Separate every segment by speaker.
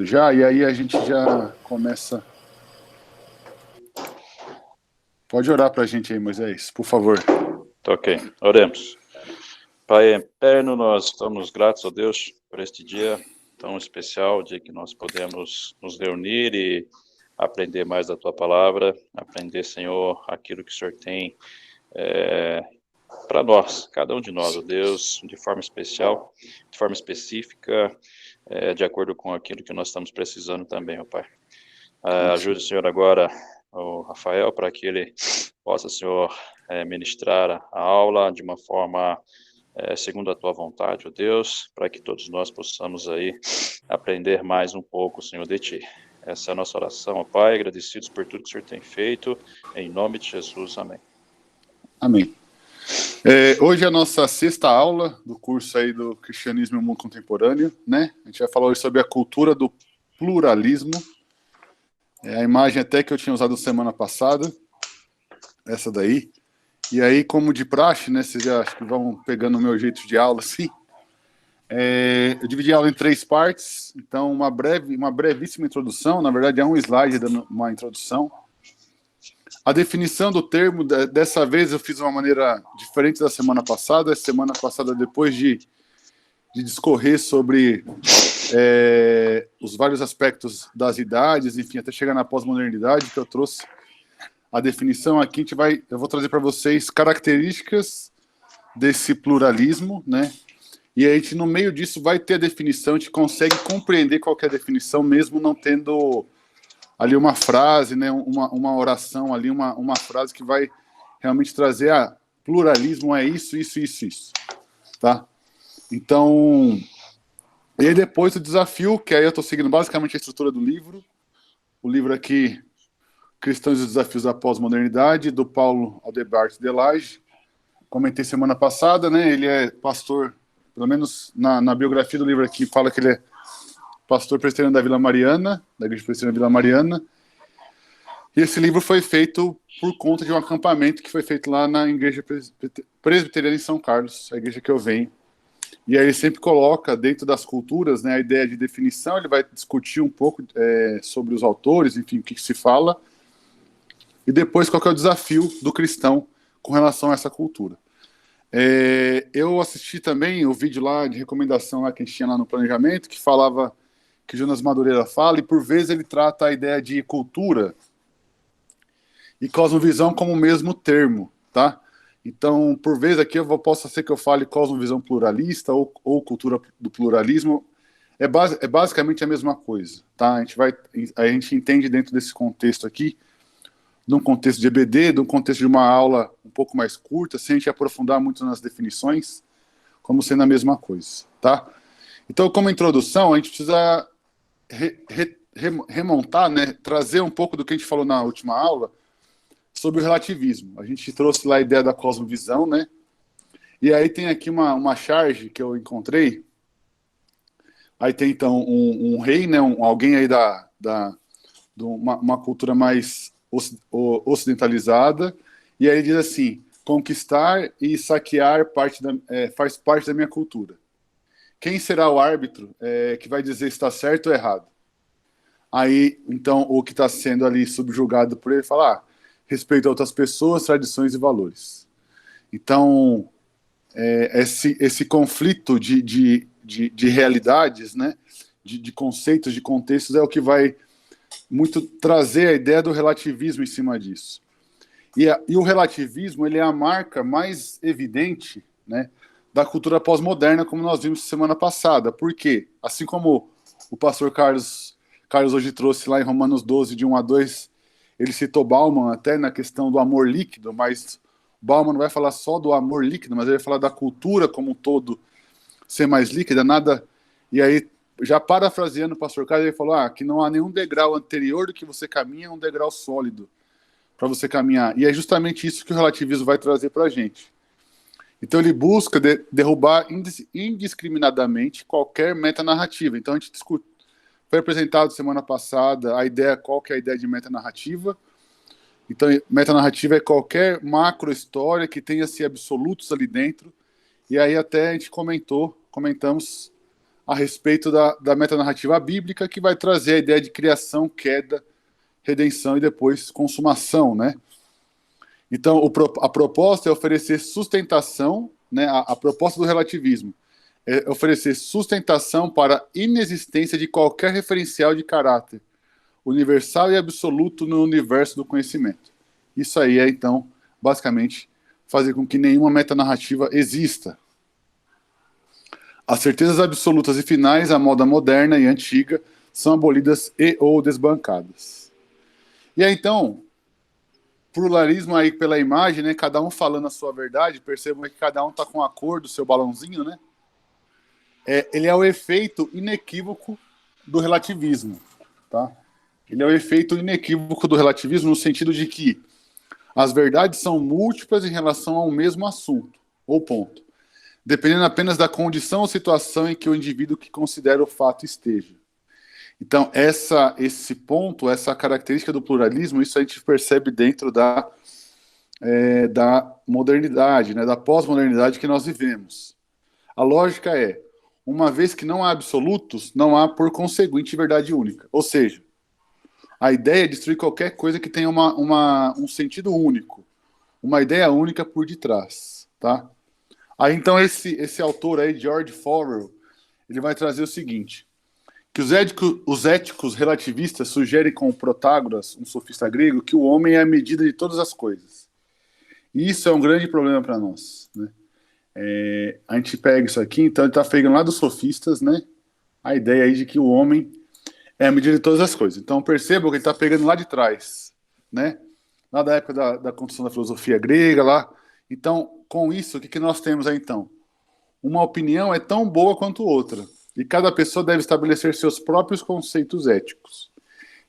Speaker 1: Já, e aí a gente já começa. Pode orar para a gente aí, Moisés, por favor.
Speaker 2: Ok, oremos. Pai eterno, nós estamos gratos a Deus por este dia tão especial, dia que nós podemos nos reunir e aprender mais da Tua Palavra, aprender, Senhor, aquilo que o Senhor tem para nós, cada um de nós, ó Deus, de forma especial, de forma específica, de acordo com aquilo que nós estamos precisando também, ó Pai. Ajude o Senhor agora, o Rafael, para que ele possa, Senhor, ministrar a aula de uma forma segundo a Tua vontade, ó Deus, para que todos nós possamos aí aprender mais um pouco, Senhor, de Ti. Essa é a nossa oração, ó Pai, agradecidos por tudo que o Senhor tem feito, em nome de Jesus, amém.
Speaker 1: Amém. Hoje é a nossa sexta aula do curso aí do Cristianismo e o Mundo Contemporâneo, né? A gente vai falar hoje sobre a cultura do pluralismo. A imagem até que eu tinha usado semana passada, essa daí. E aí, como de praxe, né? Vocês já acho que vão pegando o meu jeito de aula, assim. Eu dividi a aula em 3 partes, então uma brevíssima introdução, na verdade é um slide dando uma introdução. A definição do termo, dessa vez eu fiz de uma maneira diferente da semana passada. Semana passada, depois de discorrer sobre os vários aspectos das idades, enfim, até chegar na pós-modernidade, que eu trouxe a definição aqui, eu vou trazer para vocês características desse pluralismo, né? E a gente, no meio disso, vai ter a definição, a gente consegue compreender qual que é a definição, mesmo não tendo ali uma frase, né, uma oração ali, uma frase que vai realmente trazer pluralismo é isso, tá? Então, e aí depois o desafio, que aí eu estou seguindo basicamente a estrutura do livro, o livro aqui, Cristãos e os Desafios da Pós-Modernidade, do Paulo Aldebart Delage, comentei semana passada, né, ele é pastor, pelo menos na biografia do livro aqui, fala que ele é pastor presbiteriano da Vila Mariana, da Igreja Presbiteriana Vila Mariana. E esse livro foi feito por conta de um acampamento que foi feito lá na Igreja Presbiteriana em São Carlos, a igreja que eu venho. E aí ele sempre coloca dentro das culturas, né, a ideia de definição, ele vai discutir um pouco sobre os autores, enfim, o que se fala, e depois qual que é o desafio do cristão com relação a essa cultura. Eu assisti também o vídeo lá de recomendação lá que a gente tinha lá no planejamento, que falava que Jonas Madureira fala, e por vezes ele trata a ideia de cultura e cosmovisão como o mesmo termo, tá? Então, por vezes aqui possa ser que eu fale cosmovisão pluralista ou cultura do pluralismo, é basicamente a mesma coisa, tá? A gente entende dentro desse contexto aqui, num contexto de EBD, num contexto de uma aula um pouco mais curta, sem a gente aprofundar muito nas definições, como sendo a mesma coisa, tá? Então, como introdução, a gente precisa remontar, né, trazer um pouco do que a gente falou na última aula sobre o relativismo. A gente trouxe lá a ideia da cosmovisão, né? E aí tem aqui uma charge que eu encontrei. Aí tem, então, um rei, né, alguém aí de uma cultura mais ocidentalizada, e aí ele diz assim: conquistar e saquear faz parte da minha cultura. Quem será o árbitro que vai dizer se está certo ou errado? Aí, então, o que está sendo ali subjugado por ele fala: respeito a outras pessoas, tradições e valores. Então, esse conflito de realidades, né, de conceitos, de contextos, é o que vai muito trazer a ideia do relativismo em cima disso. E o relativismo, ele é a marca mais evidente, né, da cultura pós-moderna, como nós vimos semana passada. Por quê? Assim como o pastor Carlos hoje trouxe lá em Romanos 12, de 1 a 2, ele citou Bauman até na questão do amor líquido, mas Bauman não vai falar só do amor líquido, mas ele vai falar da cultura como um todo ser mais líquida, nada. E aí, já parafraseando o pastor Carlos, ele falou que não há nenhum degrau anterior do que você caminha, um degrau sólido para você caminhar. E é justamente isso que o relativismo vai trazer para a gente. Então ele busca derrubar indiscriminadamente qualquer metanarrativa. Então a gente foi apresentado semana passada a ideia, qual que é a ideia de metanarrativa. Então metanarrativa é qualquer macro história que tenha-se absolutos ali dentro. E aí até a gente comentamos a respeito da metanarrativa bíblica, que vai trazer a ideia de criação, queda, redenção e depois consumação, né? Então, a proposta é oferecer sustentação, né? A proposta do relativismo é oferecer sustentação para a inexistência de qualquer referencial de caráter universal e absoluto no universo do conhecimento. Isso aí é, então, basicamente, fazer com que nenhuma metanarrativa exista. As certezas absolutas e finais, à moda moderna e antiga, são abolidas e ou desbancadas. E aí, então, pluralismo aí pela imagem, né? Cada um falando a sua verdade, percebam que cada um está com a cor do seu balãozinho, né? Ele é o efeito inequívoco do relativismo, tá? Ele é o efeito inequívoco do relativismo no sentido de que as verdades são múltiplas em relação ao mesmo assunto, ou ponto, dependendo apenas da condição ou situação em que o indivíduo que considera o fato esteja. Então, esse ponto, essa característica do pluralismo, isso a gente percebe dentro da modernidade, né, da pós-modernidade que nós vivemos. A lógica é, uma vez que não há absolutos, não há, por conseguinte, verdade única. Ou seja, a ideia é destruir qualquer coisa que tenha um sentido único, uma ideia única por detrás, tá? Aí, então, esse autor aí, George Forwell, ele vai trazer o seguinte, que os éticos relativistas sugerem com Protágoras, um sofista grego, que o homem é a medida de todas as coisas. E isso é um grande problema para nós, né? A gente pega isso aqui, então ele está pegando lá dos sofistas, né? A ideia aí de que o homem é a medida de todas as coisas. Então percebam que ele está pegando lá de trás, né? Lá da época da construção da filosofia grega, lá. Então, com isso, o que nós temos aí, então? Uma opinião é tão boa quanto outra, e cada pessoa deve estabelecer seus próprios conceitos éticos,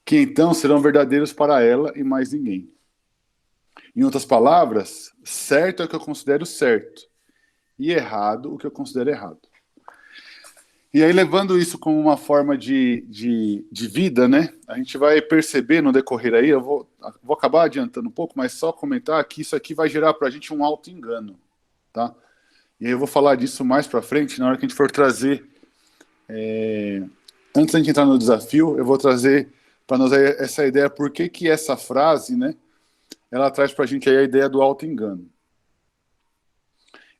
Speaker 1: que então serão verdadeiros para ela e mais ninguém. Em outras palavras, certo é o que eu considero certo, e errado o que eu considero errado. E aí, levando isso como uma forma de vida, né? A gente vai perceber no decorrer aí, eu vou acabar adiantando um pouco, mas só comentar que isso aqui vai gerar para a gente um auto-engano, tá? E aí eu vou falar disso mais para frente, na hora que a gente for trazer... Antes da gente entrar no desafio, eu vou trazer para nós aí essa ideia, por que essa frase, né? Ela traz para a gente aí a ideia do auto-engano.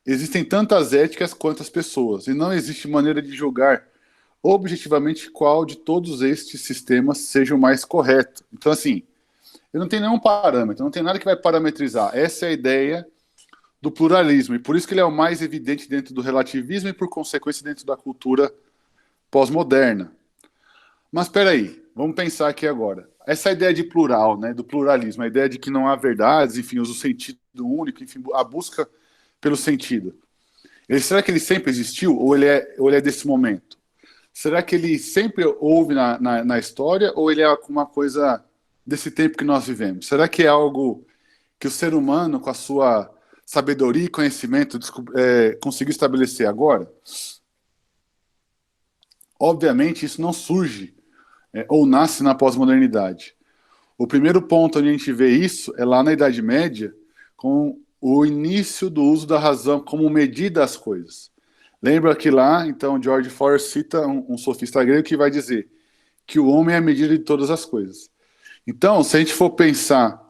Speaker 1: Existem tantas éticas quanto as pessoas, e não existe maneira de julgar objetivamente qual de todos estes sistemas seja o mais correto. Então, assim, eu não tenho nenhum parâmetro, não tem nada que vai parametrizar. Essa é a ideia do pluralismo, e por isso que ele é o mais evidente dentro do relativismo e, por consequência, dentro da cultura pós-moderna. Mas, espera aí, vamos pensar aqui agora. Essa ideia de plural, né, do pluralismo, a ideia de que não há verdades, enfim, o sentido único, enfim, a busca pelo sentido. Será que ele sempre existiu ou ele é desse momento? Será que ele sempre houve na história ou ele é uma coisa desse tempo que nós vivemos? Será que é algo que o ser humano, com a sua sabedoria e conhecimento, conseguiu estabelecer agora? Obviamente, isso não surge ou nasce na pós-modernidade. O primeiro ponto onde a gente vê isso é lá na Idade Média, com o início do uso da razão como medida das coisas. Lembra que lá, então, George Forwell cita um sofista grego que vai dizer que o homem é a medida de todas as coisas. Então, se a gente for pensar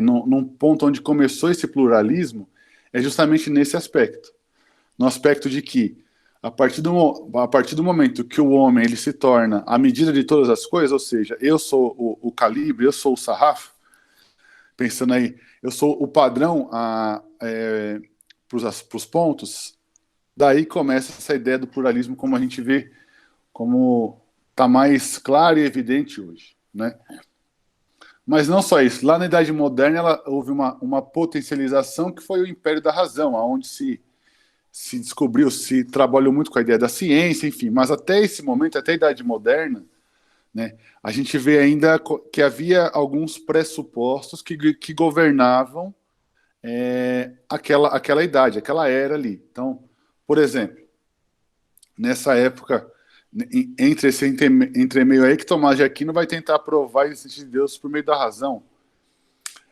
Speaker 1: num ponto onde começou esse pluralismo, é justamente nesse aspecto. No aspecto de que, a partir do momento que o homem ele se torna a medida de todas as coisas, ou seja, eu sou o calibre, eu sou o sarrafo, pensando aí, eu sou o padrão para os pontos, daí começa essa ideia do pluralismo como a gente vê, como está mais claro e evidente hoje, né? Mas não só isso, lá na Idade Moderna houve uma potencialização que foi o Império da Razão, onde se descobriu, se trabalhou muito com a ideia da ciência, enfim, mas até esse momento, até a Idade Moderna, né, a gente vê ainda que havia alguns pressupostos que governavam aquela idade, aquela era ali. Então, por exemplo, nessa época, entre esse entremeio aí, que Tomás de Aquino vai tentar provar a existência de Deus por meio da razão.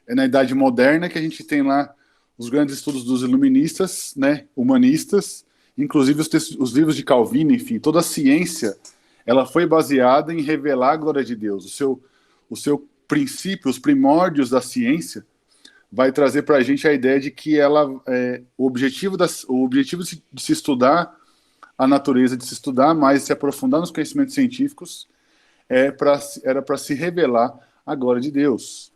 Speaker 1: É na Idade Moderna que a gente tem lá os grandes estudos dos iluministas, né, humanistas, inclusive os livros de Calvino, enfim, toda a ciência, ela foi baseada em revelar a glória de Deus. O seu princípio, os primórdios da ciência, vai trazer para a gente a ideia de que o objetivo de se estudar a natureza, de se estudar mais, se aprofundar nos conhecimentos científicos, era para se revelar a glória de Deus.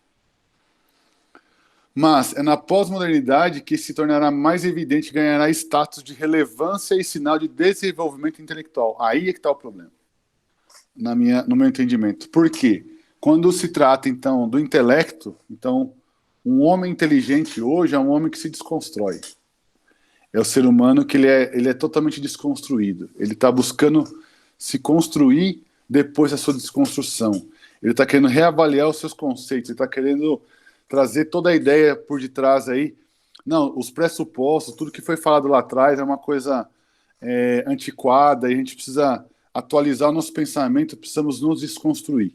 Speaker 1: Mas é na pós-modernidade que se tornará mais evidente e ganhará status de relevância e sinal de desenvolvimento intelectual. Aí é que está o problema, no meu entendimento. Por quê? Quando se trata, então, do intelecto, então, um homem inteligente hoje é um homem que se desconstrói. É o ser humano que ele é totalmente desconstruído. Ele está buscando se construir depois da sua desconstrução. Ele está querendo reavaliar os seus conceitos, ele está querendo trazer toda a ideia por detrás aí. Não, os pressupostos, tudo que foi falado lá atrás é uma coisa antiquada, e a gente precisa atualizar o nosso pensamento, precisamos nos desconstruir.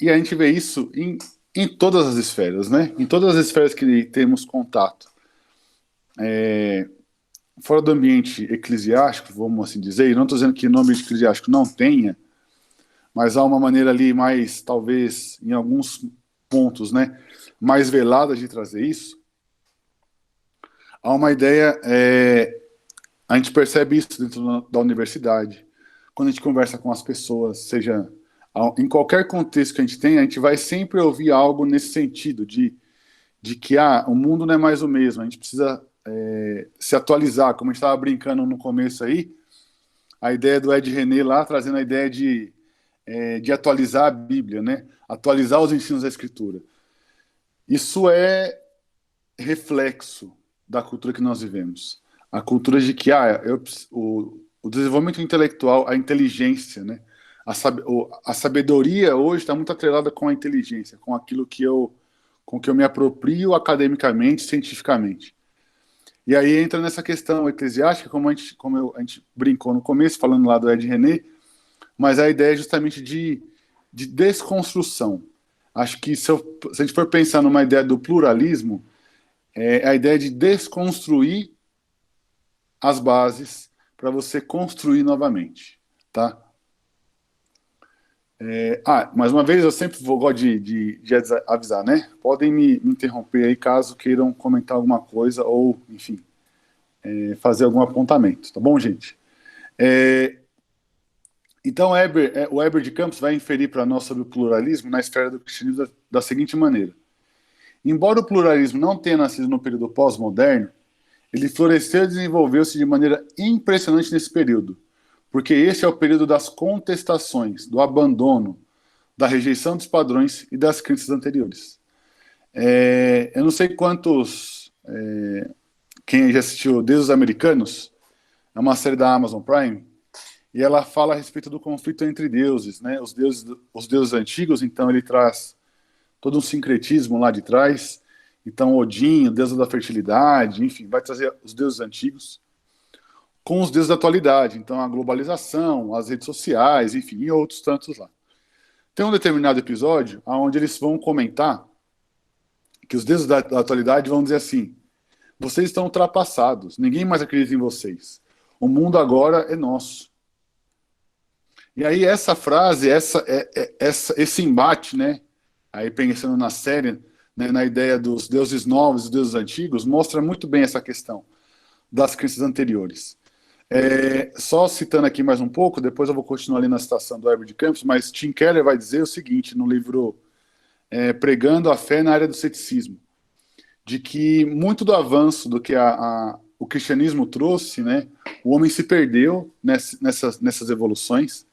Speaker 1: E a gente vê isso em todas as esferas, né? Em todas as esferas que temos contato. Fora do ambiente eclesiástico, vamos assim dizer, e não estou dizendo que no ambiente eclesiástico não tenha, mas há uma maneira ali mais, talvez, em alguns pontos, né, mais velada de trazer isso. Há uma ideia, a gente percebe isso dentro da universidade, quando a gente conversa com as pessoas, seja em qualquer contexto que a gente tem, a gente vai sempre ouvir algo nesse sentido, de que o mundo não é mais o mesmo, a gente precisa se atualizar, como a gente estava brincando no começo aí, a ideia do Ed René lá, trazendo a ideia de atualizar a Bíblia, né? Atualizar os ensinos da Escritura. Isso é reflexo da cultura que nós vivemos. A cultura de que o desenvolvimento intelectual, a inteligência, né? A sabedoria hoje está muito atrelada com a inteligência, com aquilo que eu me aproprio academicamente, cientificamente. E aí entra nessa questão eclesiástica, como a gente brincou no começo, falando lá do Ed René, mas a ideia é justamente de desconstrução. Acho que se a gente for pensar numa ideia do pluralismo, é a ideia de desconstruir as bases para você construir novamente, tá? Mais uma vez, eu sempre gosto de avisar, né? Podem me interromper aí caso queiram comentar alguma coisa ou, enfim, fazer algum apontamento, tá bom, gente? Então, o Heber de Campos vai inferir para nós sobre o pluralismo na esfera do cristianismo da seguinte maneira. Embora o pluralismo não tenha nascido no período pós-moderno, ele floresceu e desenvolveu-se de maneira impressionante nesse período, porque este é o período das contestações, do abandono, da rejeição dos padrões e das crenças anteriores. Eu não sei quantos... quem já assistiu Deuses Americanos, é uma série da Amazon Prime, e ela fala a respeito do conflito entre deuses, né? Os deuses antigos, então ele traz todo um sincretismo lá de trás. Então Odin, o deus da fertilidade, enfim, vai trazer os deuses antigos com os deuses da atualidade. Então a globalização, as redes sociais, enfim, e outros tantos lá. Tem um determinado episódio onde eles vão comentar que os deuses da atualidade vão dizer assim: vocês estão ultrapassados, ninguém mais acredita em vocês. O mundo agora é nosso. E aí essa frase, esse embate, né? Aí pensando na série, né, na ideia dos deuses novos e deuses antigos, mostra muito bem essa questão das crenças anteriores. Só citando aqui mais um pouco, depois eu vou continuar ali na citação do Heber de Campos, mas Tim Keller vai dizer o seguinte no livro Pregando a Fé na Área do Ceticismo, de que muito do avanço do que o cristianismo trouxe, né, o homem se perdeu nessas evoluções.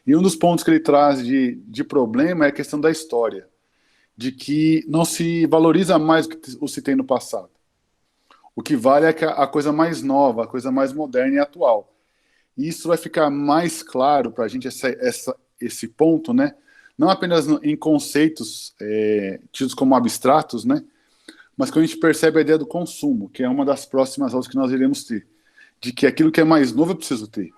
Speaker 1: E um dos pontos que ele traz de problema é a questão da história, de que não se valoriza mais o que se tem no passado. O que vale é a coisa mais nova, a coisa mais moderna e atual. E isso vai ficar mais claro para a gente, esse ponto, né? Não apenas em conceitos tidos como abstratos, né? Mas quando a gente percebe a ideia do consumo, que é uma das próximas aulas que nós iremos ter, de que aquilo que é mais novo eu preciso ter.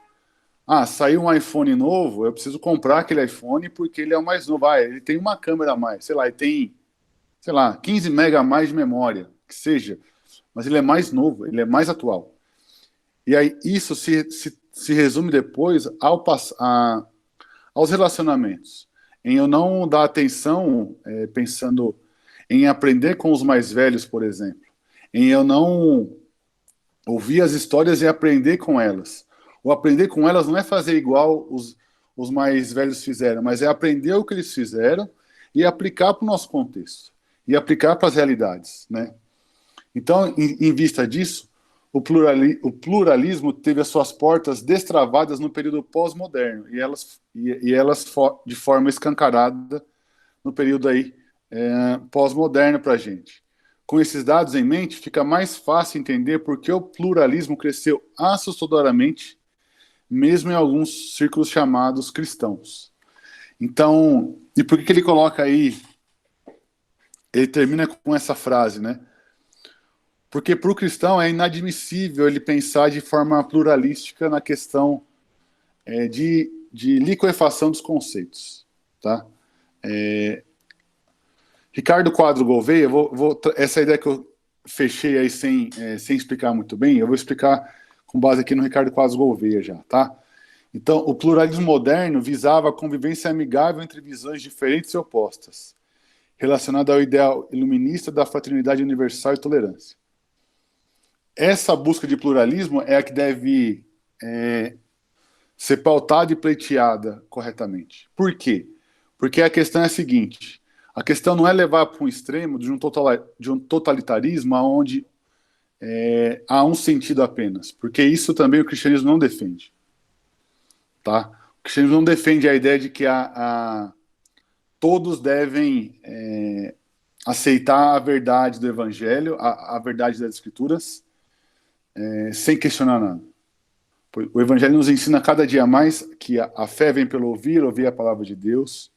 Speaker 1: Saiu um iPhone novo, eu preciso comprar aquele iPhone porque ele é o mais novo. Ele tem uma câmera a mais, sei lá, ele tem, 15 MB a mais de memória, que seja, mas ele é mais novo, ele é mais atual. E aí isso se resume depois aos relacionamentos. Em eu não dar atenção, pensando em aprender com os mais velhos, por exemplo. Em eu não ouvir as histórias e aprender com elas. O aprender com elas não é fazer igual os mais velhos fizeram, mas é aprender o que eles fizeram e aplicar para o nosso contexto. E aplicar para as realidades, né? Então, em vista disso, o pluralismo teve as suas portas destravadas no período pós-moderno e elas de forma escancarada no período aí pós-moderno para a gente. Com esses dados em mente, fica mais fácil entender por que o pluralismo cresceu assustadoramente, mesmo em alguns círculos chamados cristãos. Então, e por que ele coloca aí, ele termina com essa frase, né? Porque para o cristão é inadmissível ele pensar de forma pluralística na questão de liquefação dos conceitos. Tá? Ricardo Quadro Gouveia, essa ideia que eu fechei aí sem explicar muito bem, eu vou explicar com base aqui no Ricardo Quadro Gouveia já. Tá? Então, o pluralismo moderno visava a convivência amigável entre visões diferentes e opostas, relacionada ao ideal iluminista da fraternidade universal e tolerância. Essa busca de pluralismo é a que deve ser pautada e pleiteada corretamente. Por quê? Porque a questão é a seguinte: a questão não é levar para um extremo de um totalitarismo onde há um sentido apenas, porque isso também o cristianismo não defende. Tá? O cristianismo não defende a ideia de que todos devem aceitar a verdade do evangelho, a verdade das escrituras, sem questionar nada. O Evangelho nos ensina cada dia mais que a fé vem pelo ouvir a palavra de Deus.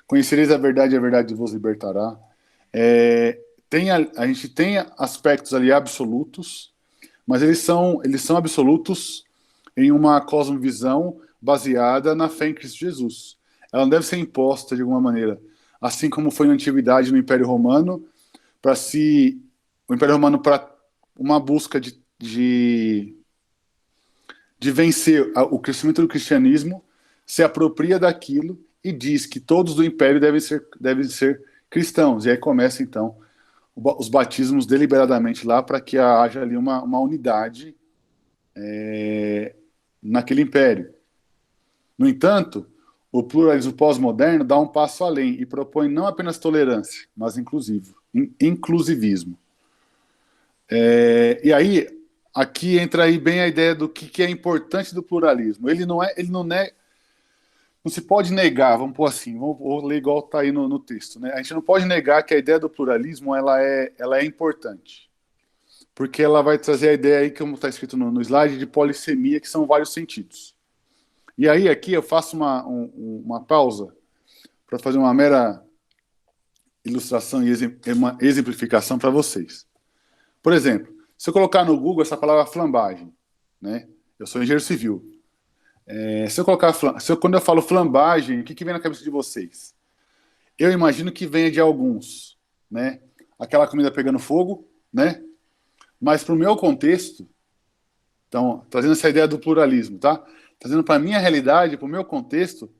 Speaker 1: Conhecereis a verdade vos libertará. A gente tem aspectos ali absolutos, mas eles são absolutos em uma cosmovisão baseada na fé em Cristo Jesus. Ela não deve ser imposta de alguma maneira, assim como foi na antiguidade no Império Romano, para uma busca de vencer o crescimento do cristianismo, se apropria daquilo e diz que todos do império devem ser cristãos. E aí começa, então, os batismos deliberadamente lá para que haja ali uma unidade naquele império. No entanto, o pluralismo pós-moderno dá um passo além e propõe não apenas tolerância, mas inclusivismo. E aí, aqui entra aí bem a ideia do que é importante do pluralismo. Ele não se pode negar, vamos pôr assim, vou ler igual está aí no texto, né? A gente não pode negar que a ideia do pluralismo ela é importante, porque ela vai trazer a ideia aí, como está escrito no slide, de polissemia, que são vários sentidos. E aí aqui eu faço uma pausa para fazer uma mera ilustração e uma exemplificação para vocês. Por exemplo, se eu colocar no Google essa palavra flambagem, né? Eu sou engenheiro civil. Quando eu falo flambagem, o que vem na cabeça de vocês? Eu imagino que venha de alguns, né? Aquela comida pegando fogo, né? Mas para o meu contexto, então, trazendo essa ideia do pluralismo, tá? Trazendo para a minha realidade, para o meu contexto,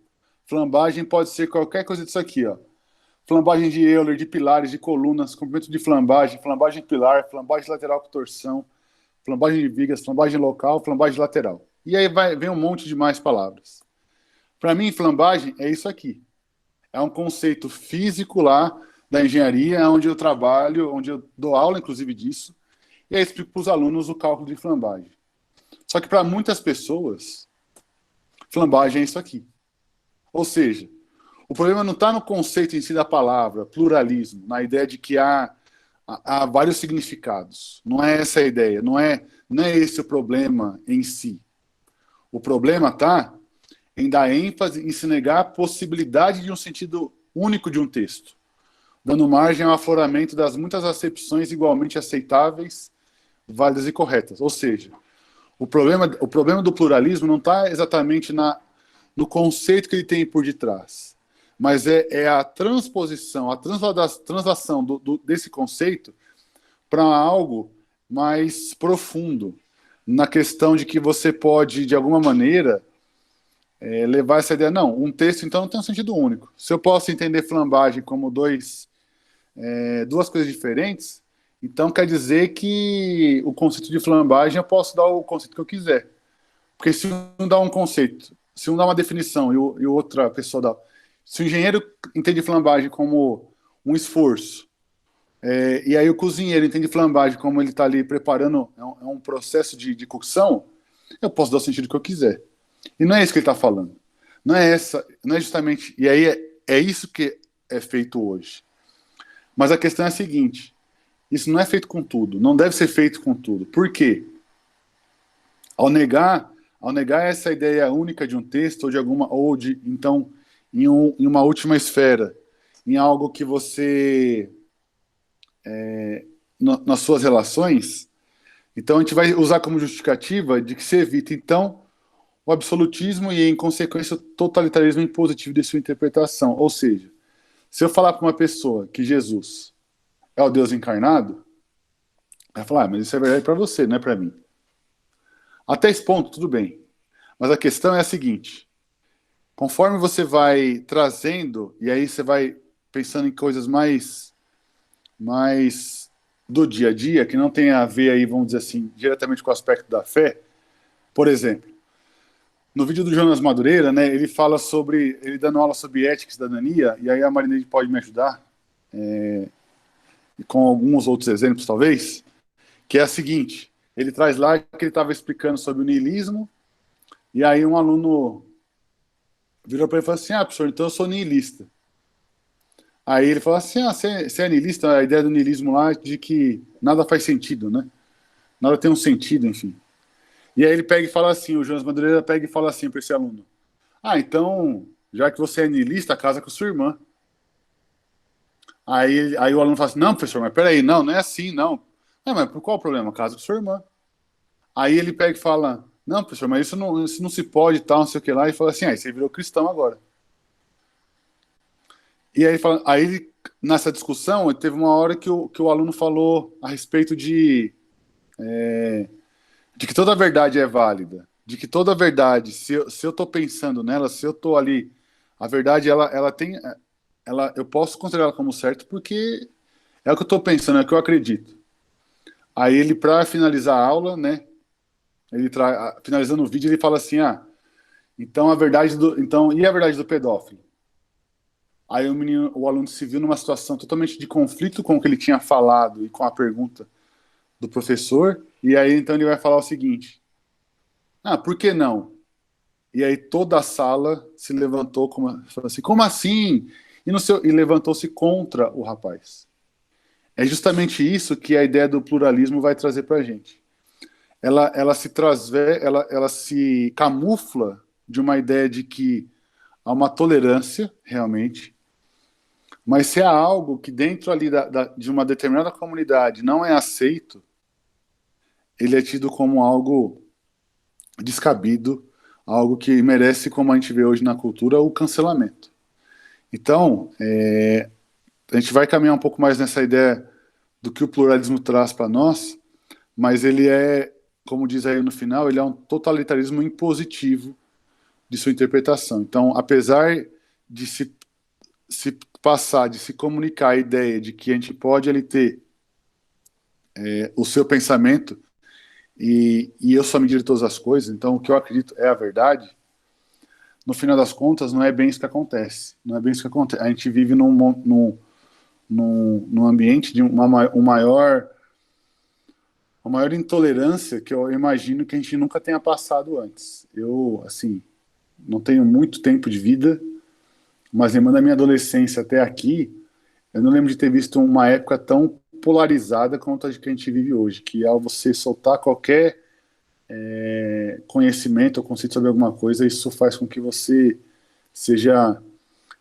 Speaker 1: flambagem pode ser qualquer coisa disso aqui, ó. Flambagem de Euler, de pilares, de colunas, comprimento de flambagem pilar, flambagem lateral com torção, flambagem de vigas, flambagem local, flambagem lateral. E aí vem um monte de mais palavras. Para mim, flambagem é isso aqui. É um conceito físico lá da engenharia, onde eu trabalho, onde eu dou aula, inclusive, disso, e aí explico para os alunos o cálculo de flambagem. Só que para muitas pessoas, flambagem é isso aqui. Ou seja, o problema não está no conceito em si da palavra, pluralismo, na ideia de que há vários significados. Não é essa a ideia, não é esse o problema em si. O problema está em dar ênfase, em se negar a possibilidade de um sentido único de um texto, dando margem ao afloramento das muitas acepções igualmente aceitáveis, válidas e corretas. Ou seja, o problema do pluralismo não está exatamente no conceito que ele tem por detrás, mas é a transposição, a translação desse conceito para algo mais profundo, na questão de que você pode, de alguma maneira, levar essa ideia. Não, um texto, então, não tem um sentido único. Se eu posso entender flambagem como duas coisas diferentes, então quer dizer que o conceito de flambagem eu posso dar o conceito que eu quiser. Porque se um dá um conceito, se um dá uma definição e outra pessoa dá. Se o engenheiro entende flambagem como um esforço, e aí o cozinheiro entende flambagem como ele está ali preparando, é um processo de cocção, eu posso dar o sentido que eu quiser. E não é isso que ele está falando. Não é justamente. E aí é isso que é feito hoje. Mas a questão é a seguinte: isso não é feito com tudo, não deve ser feito com tudo. Por quê? Ao negar essa ideia única de um texto então em uma última esfera, em algo que você nas suas relações, então a gente vai usar como justificativa de que se evita então o absolutismo e em consequência o totalitarismo impositivo de sua interpretação. Ou seja, se eu falar para uma pessoa que Jesus é o Deus encarnado, vai falar, mas isso é verdade para você, não é para mim. Até esse ponto, tudo bem. Mas a questão é a seguinte: conforme você vai trazendo, e aí você vai pensando em coisas mais do dia a dia, que não tem a ver aí, vamos dizer assim, diretamente com o aspecto da fé. Por exemplo, no vídeo do Jonas Madureira, né, ele dando aula sobre ética e cidadania, e aí a Marineide pode me ajudar, com alguns outros exemplos, talvez, que é a seguinte: ele traz lá que ele estava explicando sobre o niilismo, e aí um aluno virou para ele e falou assim: professor, então eu sou niilista. Aí ele falou assim: você é niilista? A ideia do niilismo lá é de que nada faz sentido, né? Nada tem um sentido, enfim. E aí ele pega e fala assim, o Jonas Madureira pega e fala assim para esse aluno: então, já que você é niilista, casa com sua irmã. Aí o aluno fala assim: não, professor, mas peraí, não é assim, não. Mas por qual o problema? Casa com sua irmã. Aí ele pega e fala: não, professor, mas isso não se pode, tal, não sei o que lá. E fala assim: você virou cristão agora. E aí nessa discussão, teve uma hora que o aluno falou a respeito de que toda verdade é válida, de que toda verdade, se eu estou pensando nela, se eu estou ali, a verdade, eu posso considerar ela como certa porque é o que eu estou pensando, é o que eu acredito. Aí ele, para finalizar a aula, né, finalizando o vídeo, ele fala assim: então e a verdade do pedófilo? Aí o aluno se viu numa situação totalmente de conflito com o que ele tinha falado e com a pergunta do professor, e aí então ele vai falar o seguinte: por que não? E aí toda a sala se levantou, falou assim: como assim? E levantou-se contra o rapaz. É justamente isso que a ideia do pluralismo vai trazer para a gente. Ela se camufla de uma ideia de que há uma tolerância, realmente, mas se há algo que dentro ali de uma determinada comunidade não é aceito, ele é tido como algo descabido, algo que merece, como a gente vê hoje na cultura, o cancelamento. Então, a gente vai caminhar um pouco mais nessa ideia do que o pluralismo traz para nós, mas ele como diz aí no final, ele é um totalitarismo impositivo de sua interpretação. Então, apesar de se passar, de se comunicar a ideia de que a gente pode ali ter o seu pensamento e eu sou a medida de todas as coisas, então o que eu acredito é a verdade, no final das contas não é bem isso que acontece. Não é bem isso que acontece. A gente vive num ambiente de uma maior intolerância que eu imagino que a gente nunca tenha passado antes. Eu, assim, não tenho muito tempo de vida, mas lembrando da minha adolescência até aqui, eu não lembro de ter visto uma época tão polarizada quanto a que a gente vive hoje, que ao você soltar qualquer conhecimento ou conceito sobre alguma coisa, isso faz com que você seja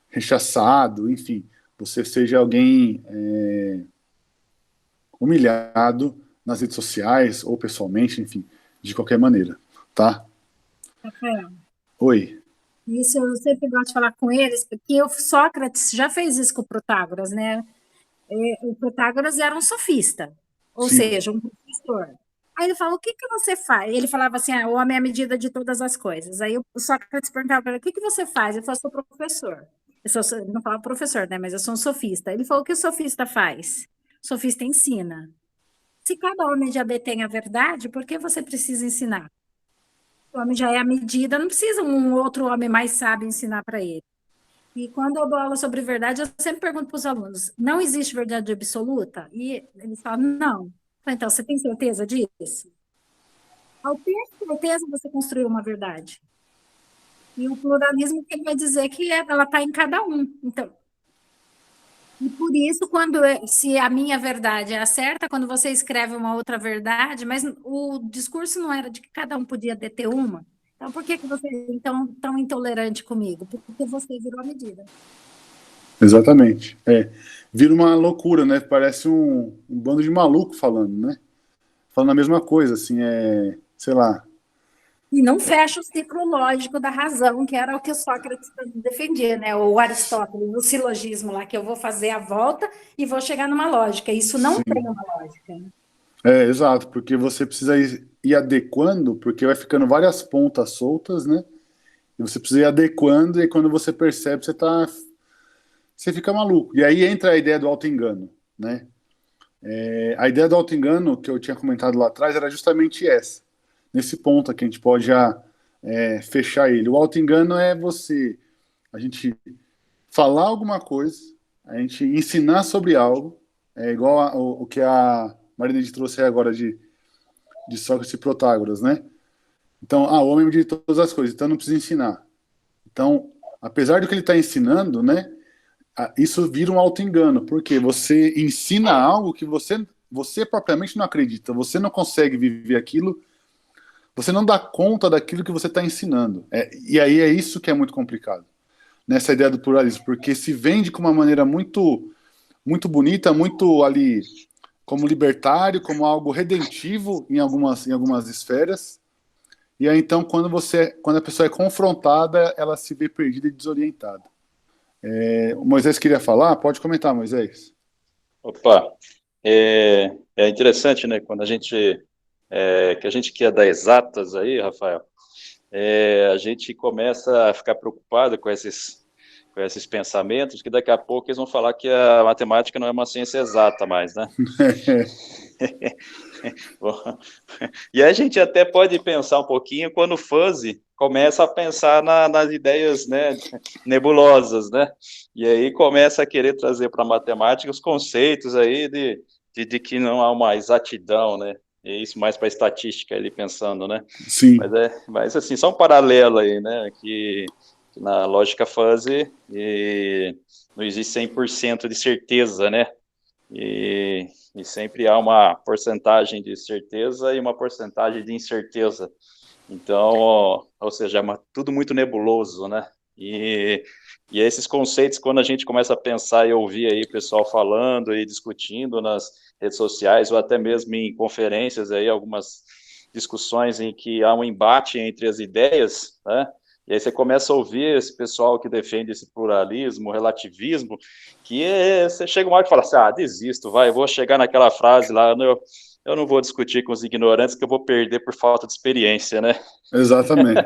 Speaker 1: rechaçado, enfim, você seja alguém humilhado nas redes sociais ou pessoalmente, enfim, de qualquer maneira, tá?
Speaker 3: Rafael,
Speaker 1: Oi.
Speaker 3: isso eu sempre gosto de falar com eles, porque o Sócrates já fez isso com o Protágoras, né? O Protágoras era um sofista, ou
Speaker 1: Sim.
Speaker 3: seja, um professor. Aí ele falou, o que que você faz? Ele falava assim, o homem é a medida de todas as coisas. Aí o Sócrates perguntava para ele, o que que você faz? Ele falou, sou professor. Não falava professor, né? Mas eu sou um sofista. Ele falou, o que o sofista faz? O sofista ensina. Se cada homem já detém a verdade, por que você precisa ensinar? O homem já é a medida, não precisa um outro homem mais sábio ensinar para ele. E quando eu dou aula sobre verdade, eu sempre pergunto para os alunos: não existe verdade absoluta? E eles falam: não. Então, você tem certeza disso? Ao ter certeza, você construiu uma verdade. E o pluralismo que vai dizer que ela está em cada um. Então, e por isso, se a minha verdade é a certa, quando você escreve uma outra verdade, mas o discurso não era de que cada um podia deter uma. Então, por que que você é tão intolerante comigo? Porque você virou a medida.
Speaker 1: Exatamente. Vira uma loucura, né? Parece um bando de maluco falando, né? Falando a mesma coisa, assim, sei lá.
Speaker 3: E não fecha o ciclo lógico da razão, que era o que o Sócrates defendia, né? O Aristóteles, o silogismo lá, que eu vou fazer a volta e vou chegar numa lógica. Isso não tem uma lógica.
Speaker 1: Exato, porque você precisa ir adequando, porque vai ficando várias pontas soltas, né? E você precisa ir adequando, e quando você percebe, você fica maluco. E aí entra a ideia do auto-engano, né? A ideia do auto-engano, que eu tinha comentado lá atrás, era justamente essa. Nesse ponto aqui, a gente pode já fechar ele. O auto-engano é a gente falar alguma coisa, a gente ensinar sobre algo, igual o que a Marina trouxe aí agora de Sócrates e Protágoras, né? Então, o homem de todas as coisas, então não precisa ensinar. Então, apesar do que ele está ensinando, né, isso vira um auto-engano, porque você ensina algo que você propriamente não acredita, você não consegue viver aquilo, você não dá conta daquilo que você está ensinando. E aí é isso que é muito complicado, nessa ideia do pluralismo, porque se vende com uma maneira muito, muito bonita, muito ali como libertário, como algo redentivo em algumas esferas. E aí, então, quando a pessoa é confrontada, ela se vê perdida e desorientada. O Moisés queria falar? Pode comentar, Moisés.
Speaker 2: Opa, é interessante, né, quando que a gente quer dar exatas aí, Rafael, a gente começa a ficar preocupado com esses pensamentos, que daqui a pouco eles vão falar que a matemática não é uma ciência exata mais, né? Bom, e a gente até pode pensar um pouquinho quando o Fuzzy começa a pensar nas ideias, né, nebulosas, né? E aí começa a querer trazer para a matemática os conceitos aí de que não há uma exatidão, né? E isso mais para estatística ele pensando, né?
Speaker 1: Sim.
Speaker 2: Mas assim, só um paralelo aí, né? Que na lógica Fuzzy não existe 100% de certeza, né? E sempre há uma porcentagem de certeza e uma porcentagem de incerteza. Então, ou seja, é tudo muito nebuloso, né? E esses conceitos, quando a gente começa a pensar e ouvir aí pessoal falando e discutindo nas redes sociais ou até mesmo em conferências aí, algumas discussões em que há um embate entre as ideias, né? E aí você começa a ouvir esse pessoal que defende esse pluralismo, relativismo, você chega uma hora e fala assim, desisto, eu vou chegar naquela frase lá, eu não vou discutir com os ignorantes que eu vou perder por falta de experiência, né?
Speaker 1: Exatamente.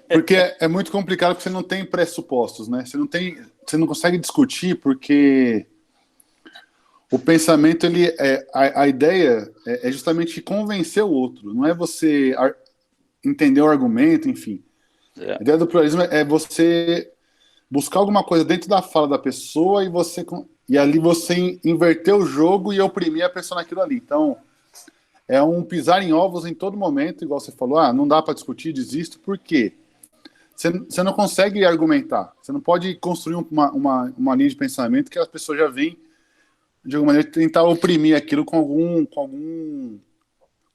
Speaker 1: Porque é muito complicado porque você não tem pressupostos, né? Você não consegue discutir porque o pensamento, a ideia é justamente convencer o outro, não é você entender o argumento, enfim. A ideia do pluralismo é você buscar alguma coisa dentro da fala da pessoa e ali você inverter o jogo e oprimir a pessoa naquilo ali. Então, é um pisar em ovos em todo momento, igual você falou, não dá para discutir, desisto, por quê? Você não consegue argumentar, você não pode construir uma linha de pensamento que as pessoas já vêm, de alguma maneira, tentar oprimir aquilo com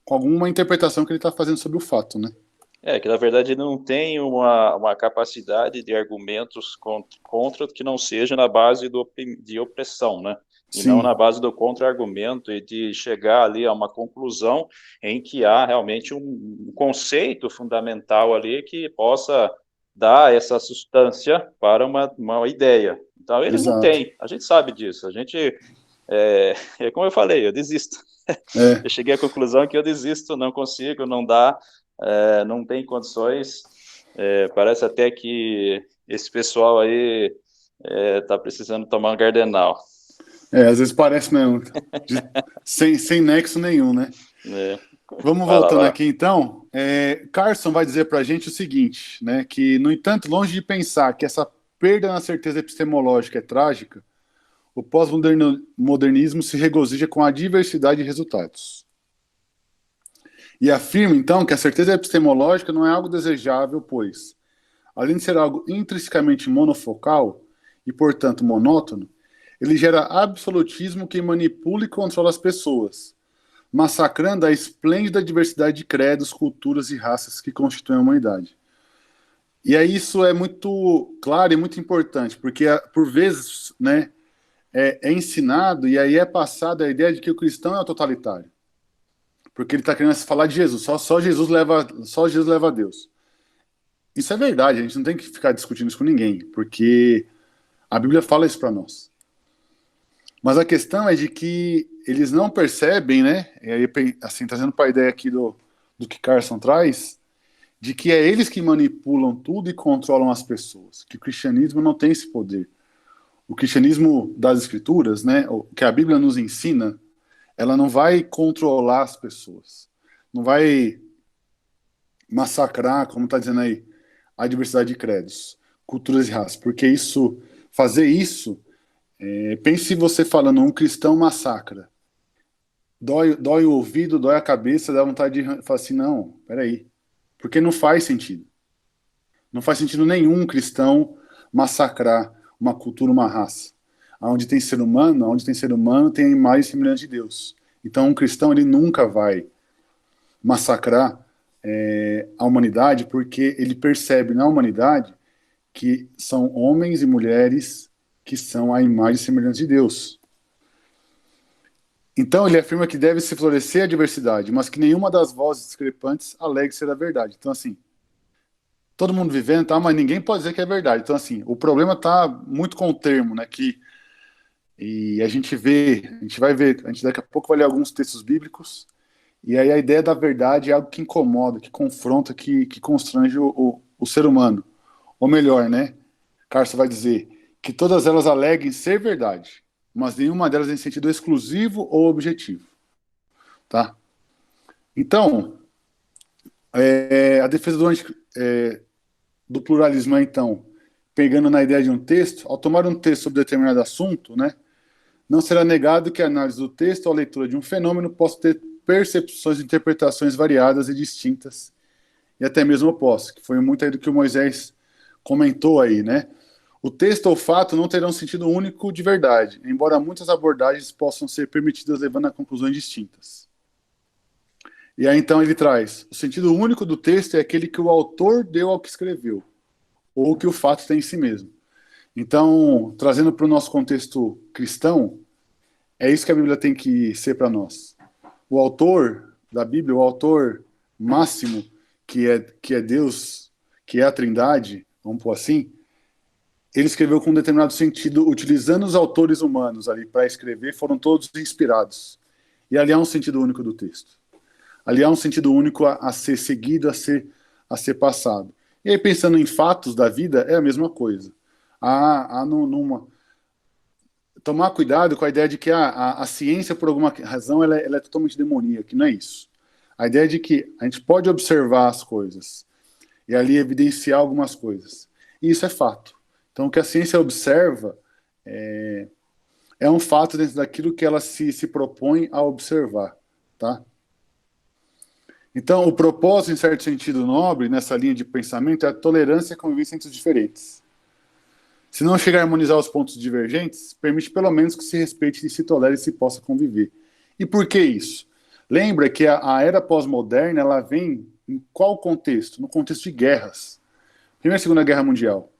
Speaker 1: alguma interpretação que ele está fazendo sobre o fato, né?
Speaker 2: Que na verdade não tem uma capacidade de argumentos contra que não seja na base de opressão, né? E
Speaker 1: Sim.
Speaker 2: Não na base do contra-argumento e de chegar ali a uma conclusão em que há realmente um conceito fundamental ali que possa dar essa substância para uma ideia. Então, eles não
Speaker 1: Exato.
Speaker 2: têm, a gente sabe disso, a gente é como eu falei, eu desisto.
Speaker 1: É.
Speaker 2: Eu cheguei à conclusão que eu desisto, não consigo, não dá, não tem condições. Parece até que esse pessoal aí tá precisando tomar um Gardenal.
Speaker 1: Às vezes parece mesmo. Sem nexo nenhum, né? Vamos
Speaker 2: Vai
Speaker 1: voltando
Speaker 2: lá.
Speaker 1: aqui então. Carson vai dizer para a gente o seguinte, né? Que, no entanto, longe de pensar que essa perda na certeza epistemológica é trágica, o pós-modernismo se regozija com a diversidade de resultados. E afirma, então, que a certeza epistemológica não é algo desejável, pois, além de ser algo intrinsecamente monofocal e, portanto, monótono, ele gera absolutismo que manipula e controla as pessoas, massacrando a esplêndida diversidade de credos, culturas e raças que constituem a humanidade. E aí isso é muito claro e muito importante, porque, por vezes, né, é ensinado e aí é passada a ideia de que o cristão é o totalitário. Porque ele está querendo falar de Jesus, só Jesus leva a Deus. Isso é verdade, a gente não tem que ficar discutindo isso com ninguém, porque a Bíblia fala isso para nós. Mas a questão é de que eles não percebem, né? E aí, assim, trazendo para a ideia aqui do que Carson traz, de que é eles que manipulam tudo e controlam as pessoas, que o cristianismo não tem esse poder. O cristianismo das escrituras, né? O que a Bíblia nos ensina, ela não vai controlar as pessoas, não vai massacrar, como está dizendo aí, a diversidade de credos, culturas e raças, porque fazer isso, pense você falando, um cristão massacra, dói o ouvido, dói a cabeça, dá vontade de falar assim, não, peraí, porque não faz sentido. Não faz sentido nenhum cristão massacrar uma cultura, uma raça. Onde tem ser humano, tem a imagem e semelhança de Deus. Então, um cristão, ele nunca vai massacrar a humanidade, porque ele percebe na humanidade que são homens e mulheres que são a imagem e semelhança de Deus. Então, ele afirma que deve se florescer a diversidade, mas que nenhuma das vozes discrepantes alegue ser a verdade. Então, assim, todo mundo vivendo, tá, mas ninguém pode dizer que é verdade. Então, assim, o problema está muito com o termo, né, e a gente vai ver, a gente daqui a pouco vai ler alguns textos bíblicos, e aí a ideia da verdade é algo que incomoda, que confronta, que constrange o ser humano. Ou melhor, né, Carson vai dizer que todas elas aleguem ser verdade, mas nenhuma delas em sentido exclusivo ou objetivo. Tá? Então, a defesa do pluralismo é, então, pegando na ideia de um texto, ao tomar um texto sobre determinado assunto, né, não será negado que a análise do texto ou a leitura de um fenômeno possa ter percepções e interpretações variadas e distintas, e até mesmo opostas, que foi muito aí do que o Moisés comentou aí, né? O texto ou fato não terão sentido único de verdade, embora muitas abordagens possam ser permitidas levando a conclusões distintas. E aí então ele traz, o sentido único do texto é aquele que o autor deu ao que escreveu, ou que o fato tem em si mesmo. Então, trazendo para o nosso contexto cristão, é isso que a Bíblia tem que ser para nós. O autor da Bíblia, o autor máximo, que é Deus, que é a Trindade, vamos pôr assim, ele escreveu com um determinado sentido, utilizando os autores humanos ali para escrever, foram todos inspirados. E ali há um sentido único do texto. Ali há um sentido único a ser seguido, a ser passado. E aí, pensando em fatos da vida, é a mesma coisa. Tomar cuidado com a ideia de que a ciência, por alguma razão, ela é totalmente demoníaca, não é isso. A ideia de que a gente pode observar as coisas e ali evidenciar algumas coisas. E isso é fato. Então, o que a ciência observa é um fato dentro daquilo que ela se propõe a observar, tá? Então, o propósito, em certo sentido nobre, nessa linha de pensamento, é a tolerância e a convivência entre os diferentes. Se não chegar a harmonizar os pontos divergentes, permite pelo menos que se respeite e se tolere e se possa conviver. E por que isso? Lembra que a era pós-moderna, ela vem em qual contexto? No contexto de guerras. Primeira e Segunda Guerra Mundial.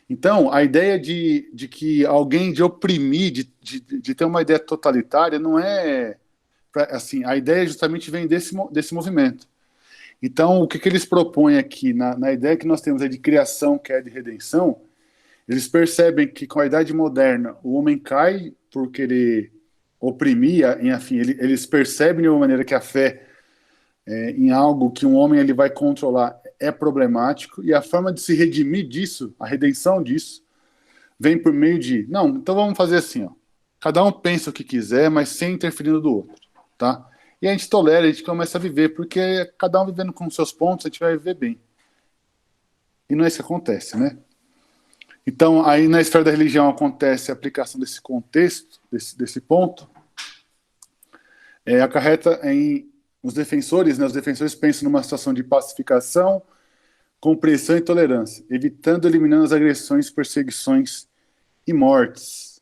Speaker 1: Então, a ideia de que alguém de oprimir, de ter uma ideia totalitária, não é... assim, a ideia justamente vem desse movimento. Então, o que eles propõem aqui, na ideia que nós temos aí de criação, que é de redenção, eles percebem que com a idade moderna o homem cai por querer oprimir, enfim, eles percebem de uma maneira que a fé em algo que um homem ele vai controlar é problemático, e a forma de se redimir disso, a redenção disso, vem por meio de, não, então vamos fazer assim, ó, cada um pensa o que quiser, mas sem interferir no do outro, tá? E a gente tolera, a gente começa a viver, porque cada um vivendo com seus pontos, a gente vai viver bem. E não é isso que acontece, né? Então, aí na esfera da religião acontece a aplicação desse contexto, desse ponto, acarreta em os defensores, né? Os defensores pensam numa situação de pacificação, compreensão e tolerância, evitando e eliminando as agressões, perseguições e mortes.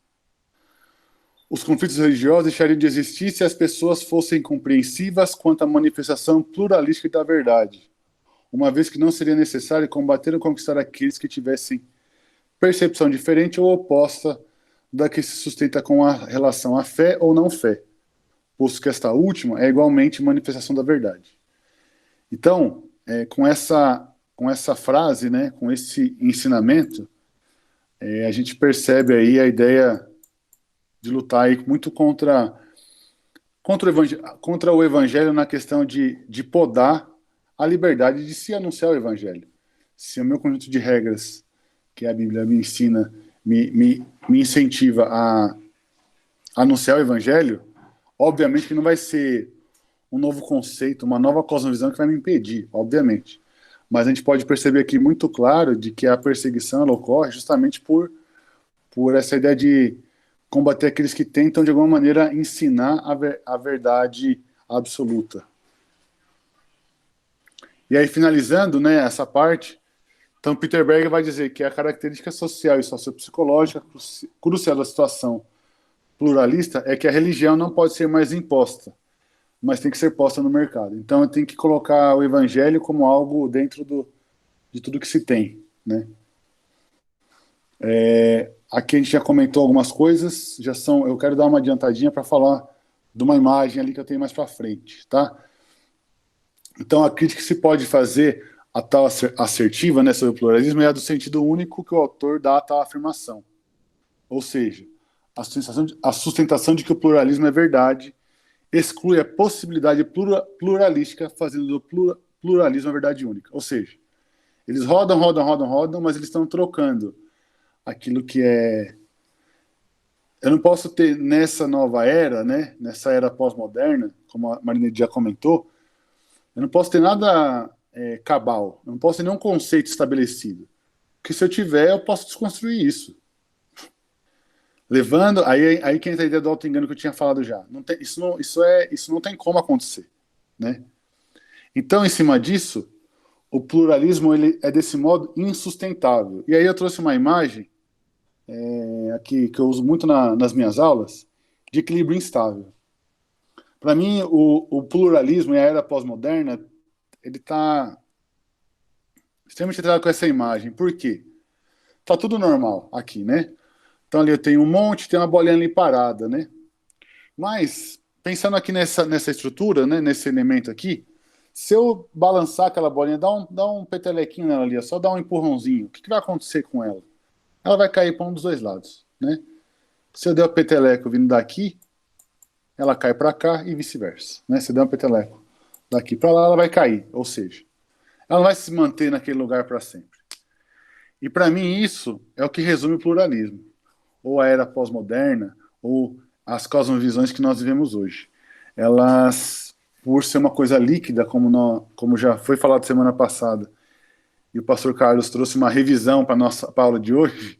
Speaker 1: Os conflitos religiosos deixariam de existir se as pessoas fossem compreensivas quanto à manifestação pluralística da verdade, uma vez que não seria necessário combater ou conquistar aqueles que tivessem percepção diferente ou oposta da que se sustenta com a relação à fé ou não fé, posto que esta última é igualmente manifestação da verdade. Então, com essa frase, né, com esse ensinamento, a gente percebe aí a ideia de lutar aí muito contra o evangelho na questão de podar a liberdade de se anunciar o evangelho. Se o meu conjunto de regras, que a Bíblia me ensina, me incentiva a anunciar o evangelho, obviamente que não vai ser um novo conceito, uma nova cosmovisão que vai me impedir, obviamente. Mas a gente pode perceber aqui muito claro de que a perseguição ela ocorre justamente por essa ideia de combater aqueles que tentam, de alguma maneira, ensinar a verdade absoluta. E aí, finalizando, né, essa parte, então Peter Berger vai dizer que a característica social e sociopsicológica crucial da situação pluralista é que a religião não pode ser mais imposta, mas tem que ser posta no mercado. Então, tem que colocar o evangelho como algo dentro de tudo que se tem, né? Aqui a gente já comentou algumas coisas, eu quero dar uma adiantadinha para falar de uma imagem ali que eu tenho mais para frente, tá? Então, a crítica que se pode fazer a tal assertiva, né, sobre o pluralismo é a do sentido único que o autor dá a tal afirmação. Ou seja, a sustentação de que o pluralismo é verdade exclui a possibilidade pluralística, fazendo do pluralismo a verdade única. Ou seja, eles rodam, mas eles estão trocando aquilo que é... Eu não posso ter nessa nova era, né, nessa era pós-moderna, como a Marina já comentou, eu não posso ter nada cabal, eu não posso ter nenhum conceito estabelecido. Porque se eu tiver, eu posso desconstruir isso. Levando, aí que entra a ideia do auto-engano que eu tinha falado já. Isso não tem como acontecer, né? Então, em cima disso, o pluralismo ele é desse modo insustentável. E aí eu trouxe uma imagem aqui que eu uso muito nas minhas aulas, de equilíbrio instável. Para mim, o pluralismo e a era pós-moderna, ele está extremamente atrelado com essa imagem. Por quê? Tá tudo normal aqui, né? Então ali eu tenho um monte, tem uma bolinha ali parada, né? Mas, pensando aqui nessa estrutura, né, nesse elemento aqui, se eu balançar aquela bolinha, dá um petelequinho nela ali, só dar um empurrãozinho, o que vai acontecer com ela? Ela vai cair para um dos dois lados, né? Se eu der o peteleco vindo daqui, ela cai para cá e vice-versa, né? Se eu der um peteleco daqui para lá, ela vai cair, ou seja, ela não vai se manter naquele lugar para sempre. E para mim isso é o que resume o pluralismo, ou a era pós-moderna, ou as cosmovisões que nós vivemos hoje. Elas, por ser uma coisa líquida, como já foi falado semana passada, e o pastor Carlos trouxe uma revisão para a nossa aula de hoje,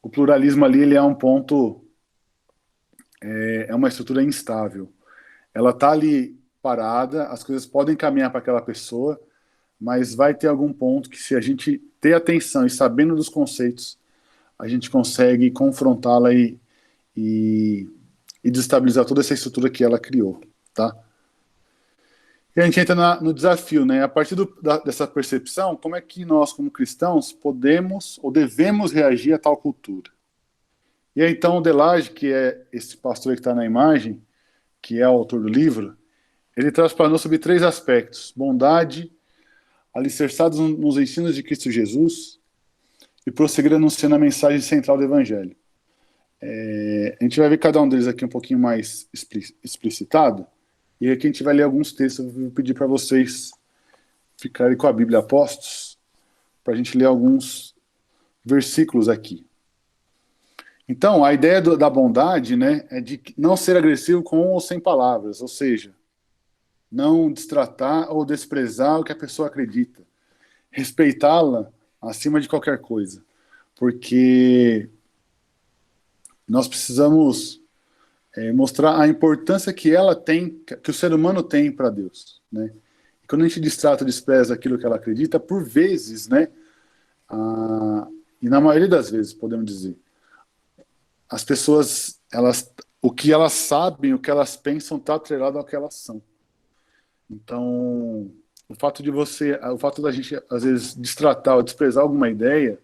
Speaker 1: o pluralismo ali ele é um ponto, é uma estrutura instável. Ela está ali parada, as coisas podem caminhar para aquela pessoa, mas vai ter algum ponto que, se a gente ter atenção e sabendo dos conceitos, a gente consegue confrontá-la e desestabilizar toda essa estrutura que ela criou, tá? E a gente entra no desafio, né? A partir dessa percepção, como é que nós, como cristãos, podemos ou devemos reagir a tal cultura? E aí, então, o Delage, que é esse pastor que está na imagem, que é o autor do livro, ele traz para nós sobre 3 aspectos: bondade, alicerçados nos ensinos de Cristo Jesus, e prosseguir anunciando a mensagem central do Evangelho. A gente vai ver cada um deles aqui um pouquinho mais explicitado, e aqui a gente vai ler alguns textos. Eu vou pedir para vocês ficarem com a Bíblia Apostos, para a gente ler alguns versículos aqui. Então, a ideia da bondade, né, é de não ser agressivo com ou sem palavras, ou seja, não destratar ou desprezar o que a pessoa acredita, respeitá-la acima de qualquer coisa, porque nós precisamos mostrar a importância que ela tem, que o ser humano tem para Deus, né? E quando a gente destrata ou despreza aquilo que ela acredita, por vezes, né, e na maioria das vezes, podemos dizer, as pessoas, o que elas sabem, o que elas pensam, está atrelado ao que elas são. Então, o fato da gente, às vezes, destratar ou desprezar alguma ideia,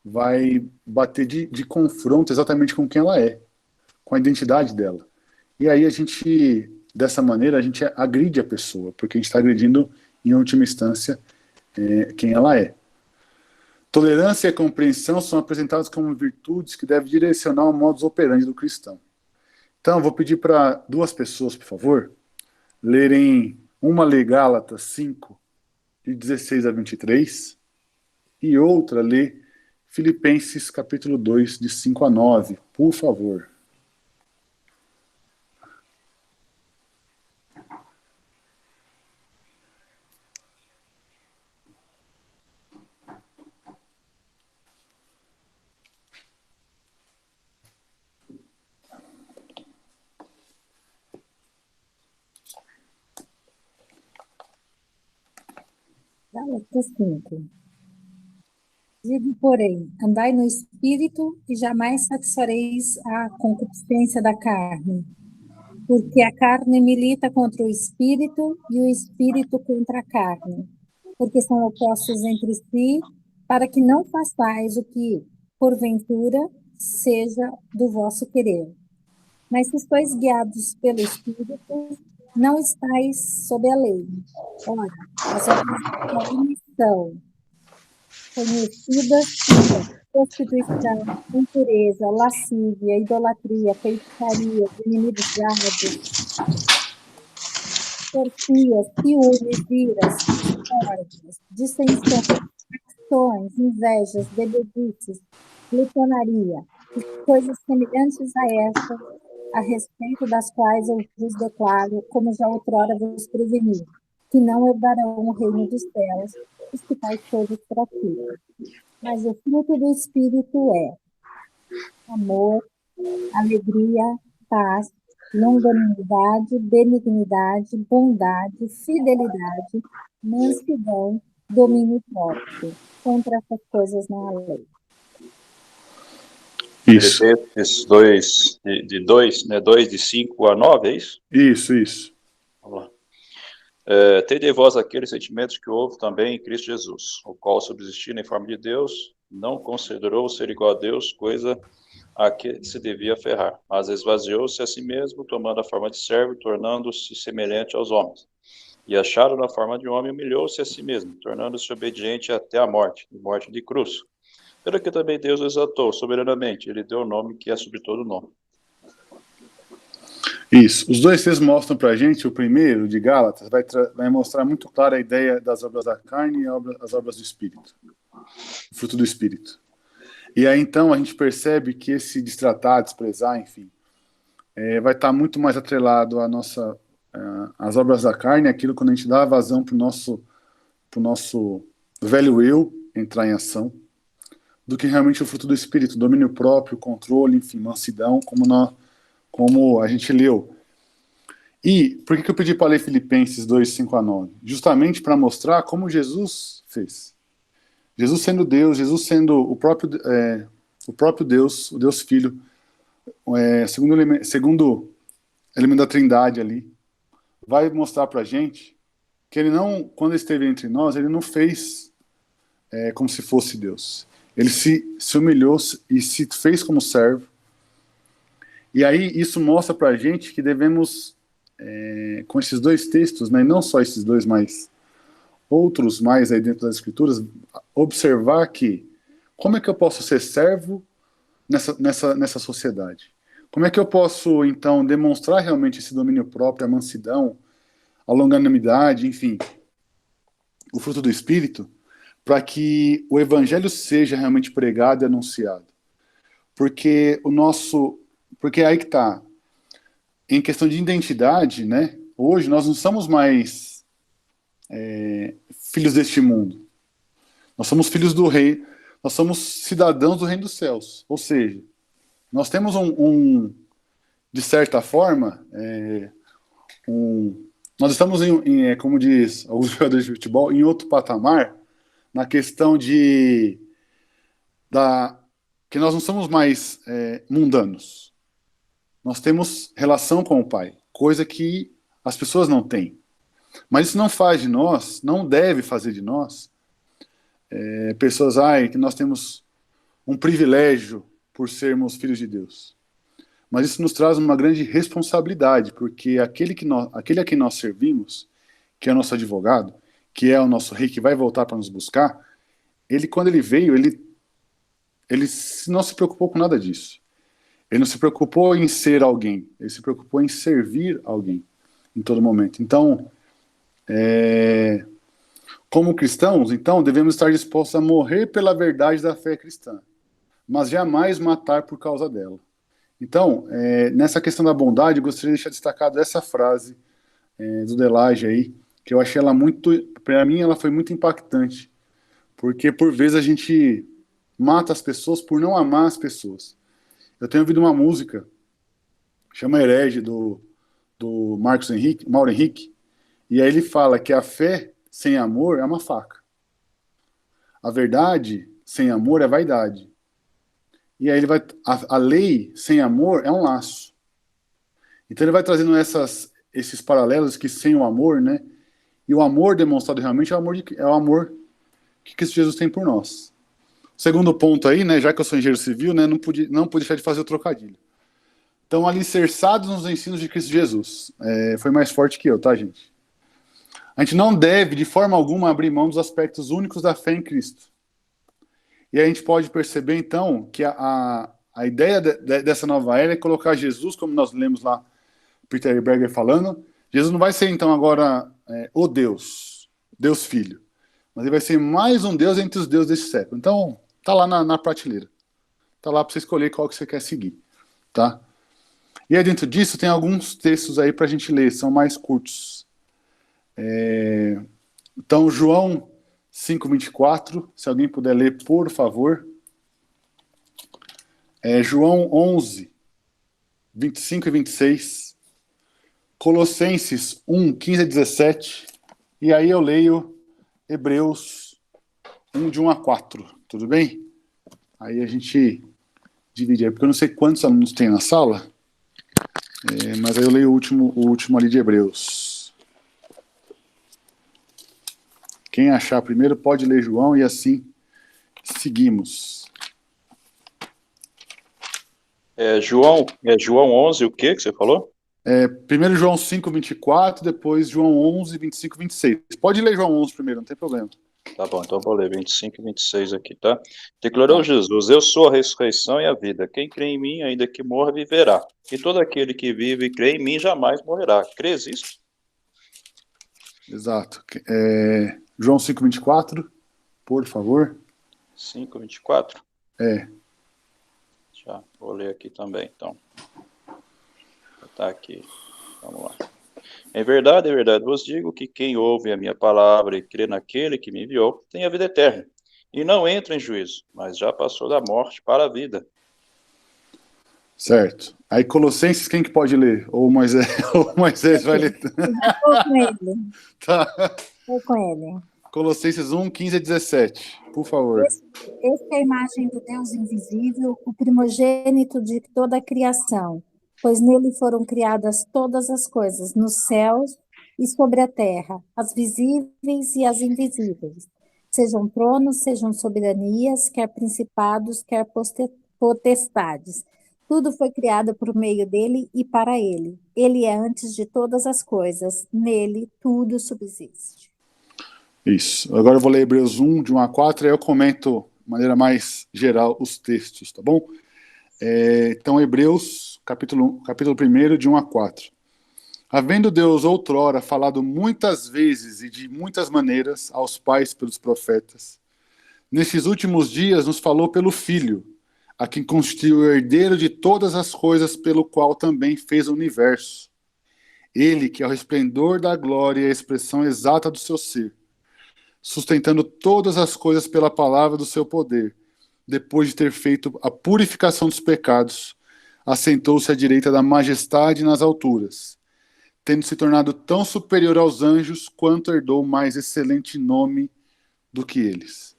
Speaker 1: vai bater de confronto exatamente com quem ela é, com a identidade dela. E aí dessa maneira, a gente agride a pessoa, porque a gente está agredindo, em última instância, quem ela é. Tolerância e compreensão são apresentadas como virtudes que devem direcionar o modus operandi do cristão. Então, vou pedir para 2 pessoas, por favor, lerem uma lê Gálatas 5, de 16 a 23, e outra lê Filipenses capítulo 2, de 5 a 9, por favor.
Speaker 3: Gálatas 5. Digo, porém, andai no Espírito e jamais satisfareis a concupiscência da carne, porque a carne milita contra o Espírito e o Espírito contra a carne, porque são opostos entre si, para que não façais o que, porventura, seja do vosso querer. Mas se sois guiados pelo Espírito, não estáis sob a lei. Ora, as obras da carne são conhecidas como prostituição, impureza, lascívia, idolatria, feitiçaria, inimizades, porfias, ciúmes, iras, discórdias, dissensões, facções, invejas, bebedices, glutonaria, e coisas semelhantes a estas, a respeito das quais eu vos declaro, como já outrora vos preveni, que não herdarão o reino dos céus, os que tais coisas praticam. Mas o fruto do Espírito é amor, alegria, paz, longanimidade, benignidade, bondade, fidelidade, mansidão, domínio próprio. Contra essas coisas não há lei.
Speaker 2: Isso. Esses dois, né, 2 de 5 a 9, é isso?
Speaker 1: Isso.
Speaker 2: Vamos lá. Tende em vós aqueles sentimentos que houve também em Cristo Jesus, o qual, subsistindo em forma de Deus, não considerou ser igual a Deus, coisa a que se devia aferrar, mas esvaziou-se a si mesmo, tomando a forma de servo, tornando-se semelhante aos homens. E achado na forma de homem, humilhou-se a si mesmo, tornando-se obediente até a morte, e morte de cruz. Pelo que também Deus o exaltou soberanamente, ele deu o nome que é sobre todo nome.
Speaker 1: Isso. Os 2 textos mostram para a gente, o primeiro, de Gálatas, vai mostrar muito clara a ideia das obras da carne e as obras do Espírito. O fruto do Espírito. E aí, então, a gente percebe que esse destratar, desprezar, enfim, vai estar muito mais atrelado às obras da carne, aquilo quando a gente dá vazão para o nosso velho eu entrar em ação, do que realmente o fruto do Espírito, domínio próprio, controle, enfim, mansidão, como a gente leu. E por que eu pedi para ler Filipenses 2, 5 a 9? Justamente para mostrar como Jesus fez. Jesus sendo Deus, Jesus sendo o próprio Deus, o Deus Filho, segundo elemento da Trindade ali, vai mostrar para a gente que ele não, quando ele esteve entre nós, ele não fez como se fosse Deus. Ele se humilhou e se fez como servo. E aí isso mostra para a gente que devemos, com esses 2 textos, né, e não só esses 2, mas outros mais aí dentro das Escrituras, observar que como é que eu posso ser servo nessa sociedade? Como é que eu posso, então, demonstrar realmente esse domínio próprio, a mansidão, a longanimidade, enfim, o fruto do Espírito, para que o evangelho seja realmente pregado e anunciado? Porque aí que está, em questão de identidade, né? Hoje nós não somos mais filhos deste mundo. Nós somos filhos do rei, nós somos cidadãos do reino dos céus. Ou seja, nós temos de certa forma, nós estamos como diz alguns jogadores de futebol, em outro patamar, na questão que nós não somos mais mundanos. Nós temos relação com o Pai, coisa que as pessoas não têm. Mas isso não faz de nós, não deve fazer de nós, pessoas que nós temos um privilégio por sermos filhos de Deus. Mas isso nos traz uma grande responsabilidade, porque aquele a quem nós servimos, que é o nosso advogado, que é o nosso rei que vai voltar para nos buscar, quando ele veio, ele não se preocupou com nada disso. Ele não se preocupou em ser alguém, ele se preocupou em servir alguém em todo momento. Então, como cristãos, então, devemos estar dispostos a morrer pela verdade da fé cristã, mas jamais matar por causa dela. Então, nessa questão da bondade, eu gostaria de deixar destacado essa frase do Delage aí, que eu achei ela para mim, ela foi muito impactante, porque por vezes a gente mata as pessoas por não amar as pessoas. Eu tenho ouvido uma música, chama Herege, do Mauro Henrique, e aí ele fala que a fé sem amor é uma faca. A verdade sem amor é vaidade. E aí a lei sem amor é um laço. Então ele vai trazendo esses paralelos que sem o amor, né? E o amor demonstrado realmente é o amor que Cristo Jesus tem por nós. Segundo ponto aí, né? Já que eu sou engenheiro civil, né? Não pude deixar de fazer o trocadilho. Então, alicerçados nos ensinos de Cristo Jesus. Foi mais forte que eu, tá, gente? A gente não deve, de forma alguma, abrir mão dos aspectos únicos da fé em Cristo. E a gente pode perceber, então, que a ideia dessa nova era é colocar Jesus, como nós lemos lá, Peter Berger falando, Jesus não vai ser, então, agora o Deus Filho, mas ele vai ser mais um Deus entre os deuses desse século. Então, tá lá na prateleira. Tá lá para você escolher qual que você quer seguir, tá? E aí dentro disso tem alguns textos aí para a gente ler, são mais curtos. Então, João 5:24, se alguém puder ler, por favor. João 11, 25 e 26. Colossenses 1, 15 a 17. E aí eu leio Hebreus 1, de 1 a 4. Tudo bem? Aí a gente divide aí, porque eu não sei quantos alunos tem na sala, mas aí eu leio o último ali de Hebreus. Quem achar primeiro pode ler João e assim seguimos.
Speaker 2: João 11, o que você falou?
Speaker 1: Primeiro João 5:24, depois João 11, 25 e 26. Pode ler João 11 primeiro, não tem problema.
Speaker 2: Tá bom, então vou ler 25 e 26 aqui, tá? Declarou Jesus: eu sou a ressurreição e a vida. Quem crê em mim, ainda que morra, viverá. E todo aquele que vive e crê em mim jamais morrerá. Crês isso?
Speaker 1: Exato. João 5:24, por favor.
Speaker 2: 5:24?
Speaker 1: É.
Speaker 2: Já, vou ler aqui também, então. Tá aqui, vamos lá. Em verdade vos digo que quem ouve a minha palavra e crê naquele que me enviou, tem a vida eterna, e não entra em juízo, mas já passou da morte para a vida.
Speaker 1: Certo. Aí Colossenses, quem que pode ler? Ou Moisés, vai ler?
Speaker 3: Estou com ele.
Speaker 1: Tá.
Speaker 3: Estou com ele.
Speaker 1: Colossenses 1, 15 a 17, por favor.
Speaker 3: Esta é a imagem do Deus invisível, o primogênito de toda a criação, pois nele foram criadas todas as coisas, nos céus e sobre a terra, as visíveis e as invisíveis, sejam tronos, sejam soberanias, quer principados, quer potestades. Tudo foi criado por meio dele e para ele. Ele é antes de todas as coisas, nele tudo subsiste.
Speaker 1: Isso. Agora eu vou ler Hebreus 1, de 1 a 4, aí eu comento de maneira mais geral os textos, tá bom? Então, Hebreus, capítulo 1, de 1 a 4. Havendo Deus outrora falado muitas vezes e de muitas maneiras aos pais pelos profetas, nestes últimos dias nos falou pelo Filho, a quem constituiu o herdeiro de todas as coisas, pelo qual também fez o universo. Ele, que é o resplendor da glória e a expressão exata do seu ser, sustentando todas as coisas pela palavra do seu poder, depois de ter feito a purificação dos pecados, assentou-se à direita da majestade nas alturas, tendo se tornado tão superior aos anjos, quanto herdou mais excelente nome do que eles.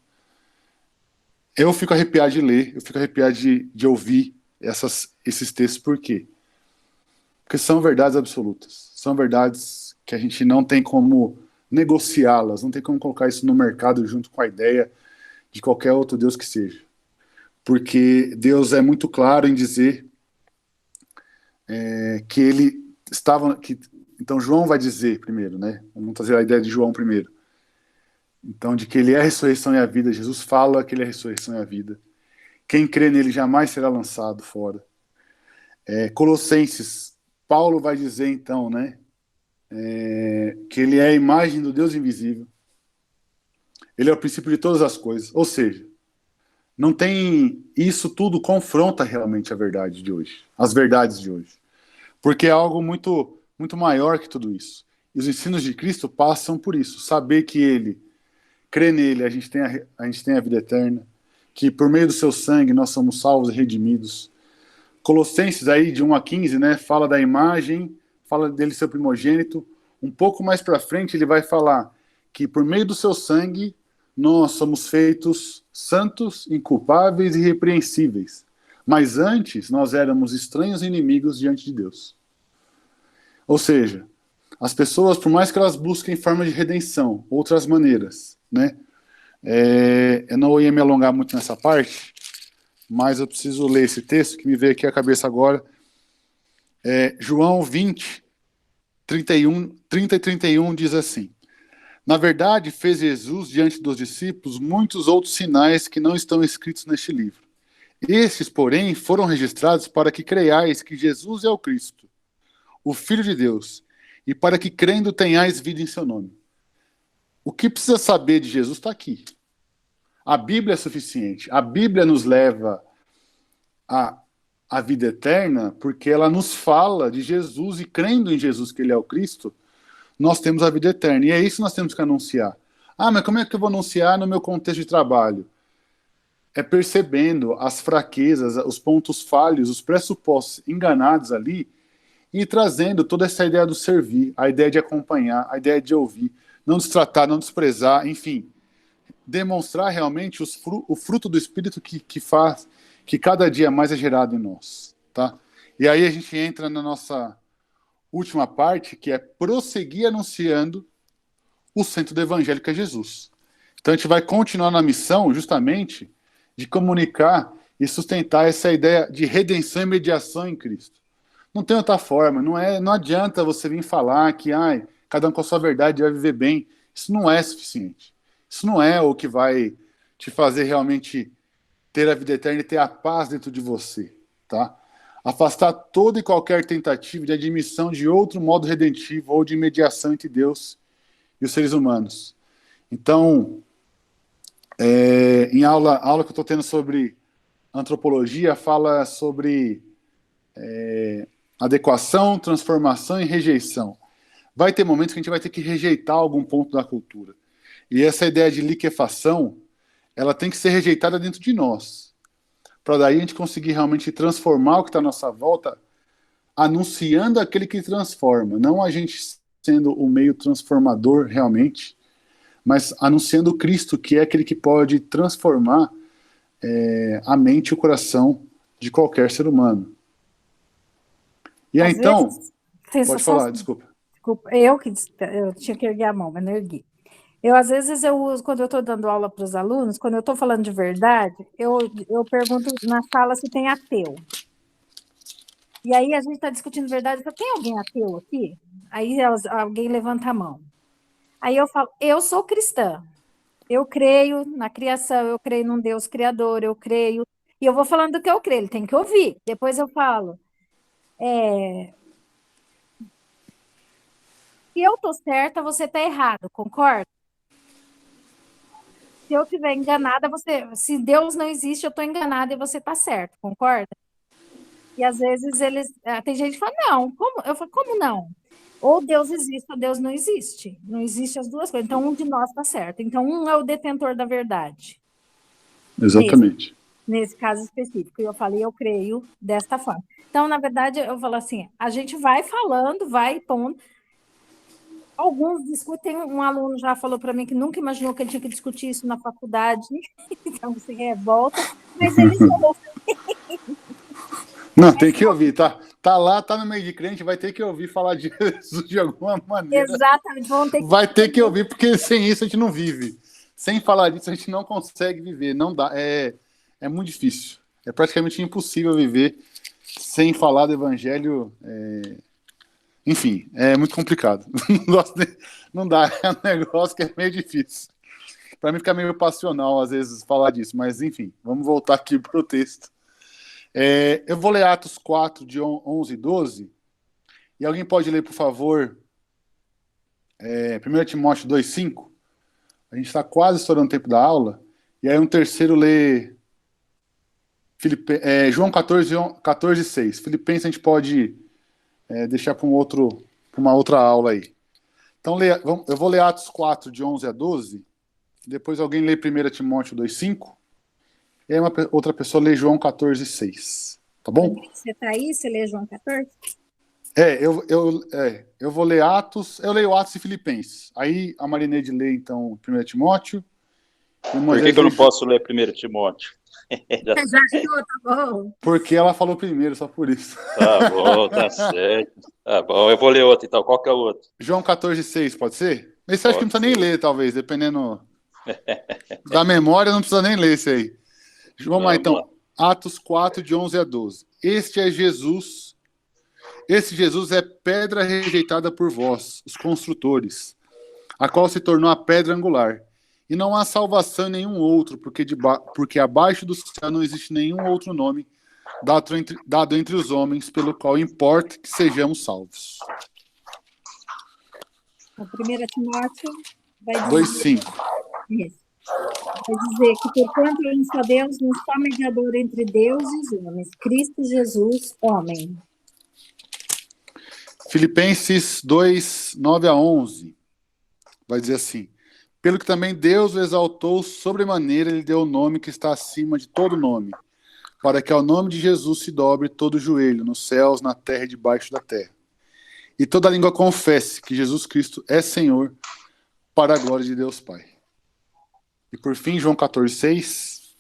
Speaker 1: Eu fico arrepiado de ler, eu fico arrepiado de ouvir esses textos, por quê? Porque são verdades absolutas, são verdades que a gente não tem como negociá-las, não tem como colocar isso no mercado junto com a ideia de qualquer outro Deus que seja. Porque Deus é muito claro em dizer que ele estava... Então João vai dizer primeiro, né? Vamos trazer a ideia de João primeiro. Então, de que ele é a ressurreição e a vida. Jesus fala que ele é a ressurreição e a vida. Quem crê nele jamais será lançado fora. Colossenses, Paulo vai dizer então, né? Que ele é a imagem do Deus invisível. Ele é o princípio de todas as coisas. Ou seja, não tem... Isso tudo confronta realmente a verdade de hoje. As verdades de hoje. Porque é algo muito, muito maior que tudo isso. E os ensinos de Cristo passam por isso. Saber que ele, crer nele, a gente tem a vida eterna. Que por meio do seu sangue nós somos salvos e redimidos. Colossenses aí, de 1 a 15, né, fala da imagem, fala dele ser primogênito. Um pouco mais para frente ele vai falar que por meio do seu sangue nós somos feitos santos, inculpáveis e irrepreensíveis. Mas antes nós éramos estranhos e inimigos diante de Deus. Ou seja, as pessoas, por mais que elas busquem forma de redenção, outras maneiras, né? Eu não ia me alongar muito nessa parte, mas eu preciso ler esse texto que me veio aqui à cabeça agora. João 20, 30 e 31 diz assim: Na verdade, fez Jesus diante dos discípulos muitos outros sinais que não estão escritos neste livro. Estes, porém, foram registrados para que creiais que Jesus é o Cristo, o Filho de Deus, e para que crendo tenhais vida em seu nome. O que precisa saber de Jesus está aqui. A Bíblia é suficiente. A Bíblia nos leva à vida eterna porque ela nos fala de Jesus, e crendo em Jesus, que ele é o Cristo, nós temos a vida eterna. E é isso que nós temos que anunciar. Mas como é que eu vou anunciar no meu contexto de trabalho? É percebendo as fraquezas, os pontos falhos, os pressupostos enganados ali, e trazendo toda essa ideia do servir, a ideia de acompanhar, a ideia de ouvir, não destratar, não desprezar, enfim, demonstrar realmente o fruto do Espírito que faz que cada dia mais é gerado em nós, tá? E aí a gente entra na nossa última parte, que é prosseguir anunciando o centro do Evangelho, que é Jesus. Então a gente vai continuar na missão, justamente, de comunicar e sustentar essa ideia de redenção e mediação em Cristo. Não tem outra forma, não adianta você vir falar que cada um com a sua verdade vai viver bem. Isso não é suficiente. Isso não é o que vai te fazer realmente ter a vida eterna e ter a paz dentro de você, tá? Afastar toda e qualquer tentativa de admissão de outro modo redentivo ou de mediação entre Deus e os seres humanos. Então, em aula que eu estou tendo sobre antropologia, fala sobre adequação, transformação e rejeição. Vai ter momentos que a gente vai ter que rejeitar algum ponto da cultura. E essa ideia de liquefação, ela tem que ser rejeitada dentro de nós. Para daí a gente conseguir realmente transformar o que está à nossa volta, anunciando aquele que transforma. Não a gente sendo o meio transformador realmente, mas anunciando o Cristo, que é aquele que pode transformar a mente e o coração de qualquer ser humano. E aí, então... Pode falar, desculpa.
Speaker 3: Eu tinha que erguer a mão, mas não ergui. Às vezes, eu uso, quando eu estou dando aula para os alunos, quando eu estou falando de verdade, eu pergunto na sala se tem ateu. E aí a gente está discutindo verdade, eu falo, tem alguém ateu aqui? Aí alguém levanta a mão. Aí eu falo, eu sou cristã. Eu creio na criação, eu creio num Deus criador, eu creio E eu vou falando do que eu creio, ele tem que ouvir. Depois eu falo, se eu tô certa, você tá errado, concorda? Se eu estiver enganada, se Deus não existe, eu tô enganada e você tá certo, concorda? E às vezes tem gente que fala, não, como? Eu falo, como não? Ou Deus existe ou Deus não existe. Não existe as duas coisas. Então, um de nós está certo. Então, um é o detentor da verdade.
Speaker 1: Exatamente.
Speaker 3: Nesse caso específico. E eu falei, eu creio desta forma. Então, na verdade, eu falo assim, a gente vai falando, vai pondo. Alguns discutem, um aluno já falou para mim que nunca imaginou que ele tinha que discutir isso na faculdade. Então, se revolta. Mas eles ouvem.
Speaker 1: Não, tem que ouvir, tá lá, tá no meio de crente, vai ter que ouvir falar de Jesus de alguma maneira.
Speaker 3: Exatamente.
Speaker 1: Vai ter que ouvir, porque sem isso a gente não vive. Sem falar disso a gente não consegue viver, não dá, é muito difícil. É praticamente impossível viver sem falar do evangelho, enfim, é muito complicado. Não dá, é um negócio que é meio difícil. Para mim fica meio passional às vezes falar disso, mas enfim, vamos voltar aqui pro texto. Eu vou ler Atos 4, de 11 e 12. E alguém pode ler, por favor, 1 Timóteo 2, 5? A gente está quase estourando o tempo da aula. E aí um terceiro lê João 14, 6. Filipenses a gente pode deixar para uma outra aula aí. Então, eu vou ler Atos 4, de 11 a 12. Depois alguém lê 1 Timóteo 2, 5. E aí outra pessoa lê João 14, 6. Tá bom?
Speaker 3: Você está aí? Você lê João 14?
Speaker 1: Eu vou ler Atos. Eu leio Atos e Filipenses. Aí a Marineide lê, então, 1 Timóteo.
Speaker 2: Por que eu não posso ler 1 Timóteo?
Speaker 3: Já achou, tá bom.
Speaker 1: Porque ela falou primeiro, só por isso.
Speaker 2: Tá bom, tá certo. Tá bom, eu vou ler outro, então. Qual que é o outro?
Speaker 1: João 14, 6, pode ser? Esse acho que não precisa nem ler, talvez, dependendo da memória, não precisa nem ler esse aí. Vamos lá, então. Atos 4, de 11 a 12. Esse Jesus é pedra rejeitada por vós, os construtores, a qual se tornou a pedra angular. E não há salvação em nenhum outro, porque abaixo do céu não existe nenhum outro nome dado entre os homens, pelo qual importa que sejamos salvos.
Speaker 3: A 1 Timóteo vai dizer...
Speaker 1: 2,5.
Speaker 3: Isso. Vai dizer que, porquanto é um só Deus, um só mediador entre Deus e os homens, Cristo Jesus, homem.
Speaker 1: Filipenses 2, 9 a 11. Vai dizer assim: pelo que também Deus o exaltou sobremaneira, ele deu o nome que está acima de todo nome, para que ao nome de Jesus se dobre todo o joelho, nos céus, na terra e debaixo da terra. E toda língua confesse que Jesus Cristo é Senhor, para a glória de Deus Pai. E por fim, João 14, 6.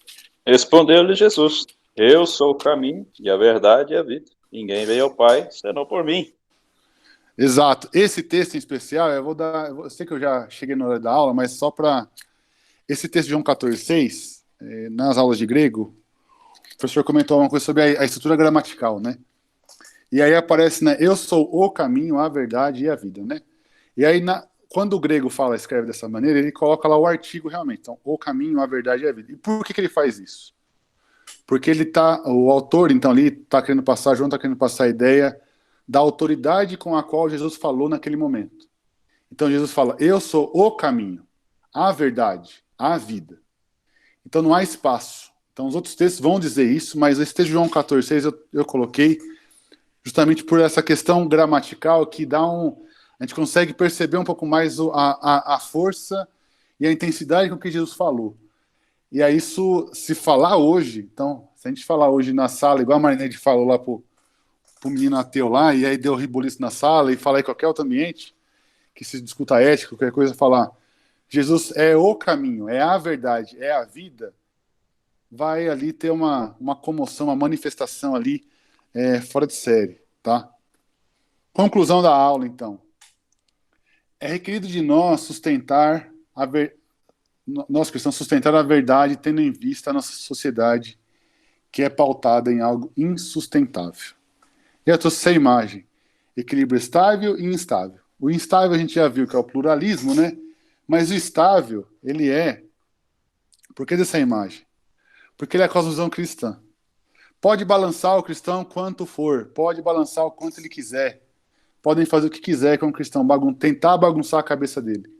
Speaker 2: Respondeu-lhe Jesus: eu sou o caminho e a verdade e a vida. Ninguém veio ao Pai, senão por mim.
Speaker 1: Exato. Esse texto em especial, eu sei que eu já cheguei na hora da aula, mas só para... Esse texto de João 14, 6, nas aulas de grego, o professor comentou uma coisa sobre a estrutura gramatical, né? E aí aparece, né? Eu sou o caminho, a verdade e a vida, né? E aí, quando o grego escreve dessa maneira, ele coloca lá o artigo realmente. Então, o caminho, a verdade e a vida. E por que ele faz isso? Porque o autor, então, ali João está querendo passar a ideia da autoridade com a qual Jesus falou naquele momento. Então, Jesus fala, eu sou o caminho, a verdade, a vida. Então, não há espaço. Então, os outros textos vão dizer isso, mas esse texto de João 14, 6 eu coloquei justamente por essa questão gramatical que a gente consegue perceber um pouco mais a força e a intensidade com que Jesus falou. E aí isso, se falar hoje, então, se a gente falar hoje na sala, igual a Marineide falou lá pro menino ateu lá, e aí deu ribuliço na sala, e falar em qualquer outro ambiente, que se discuta ética, qualquer coisa, falar Jesus é o caminho, é a verdade, é a vida, vai ali ter uma comoção, uma manifestação ali fora de série, tá? Conclusão da aula, então. É requerido de nós nós cristãos sustentar a verdade, tendo em vista a nossa sociedade, que é pautada em algo insustentável. E eu trouxe essa imagem. Equilíbrio estável e instável. O instável a gente já viu que é o pluralismo, né? Mas o estável, ele é... Por que dessa imagem? Porque ele é a cosmovisão cristã. Pode balançar o cristão quanto for, pode balançar o quanto ele quiser, podem fazer o que quiser com o cristão, tentar bagunçar a cabeça dele.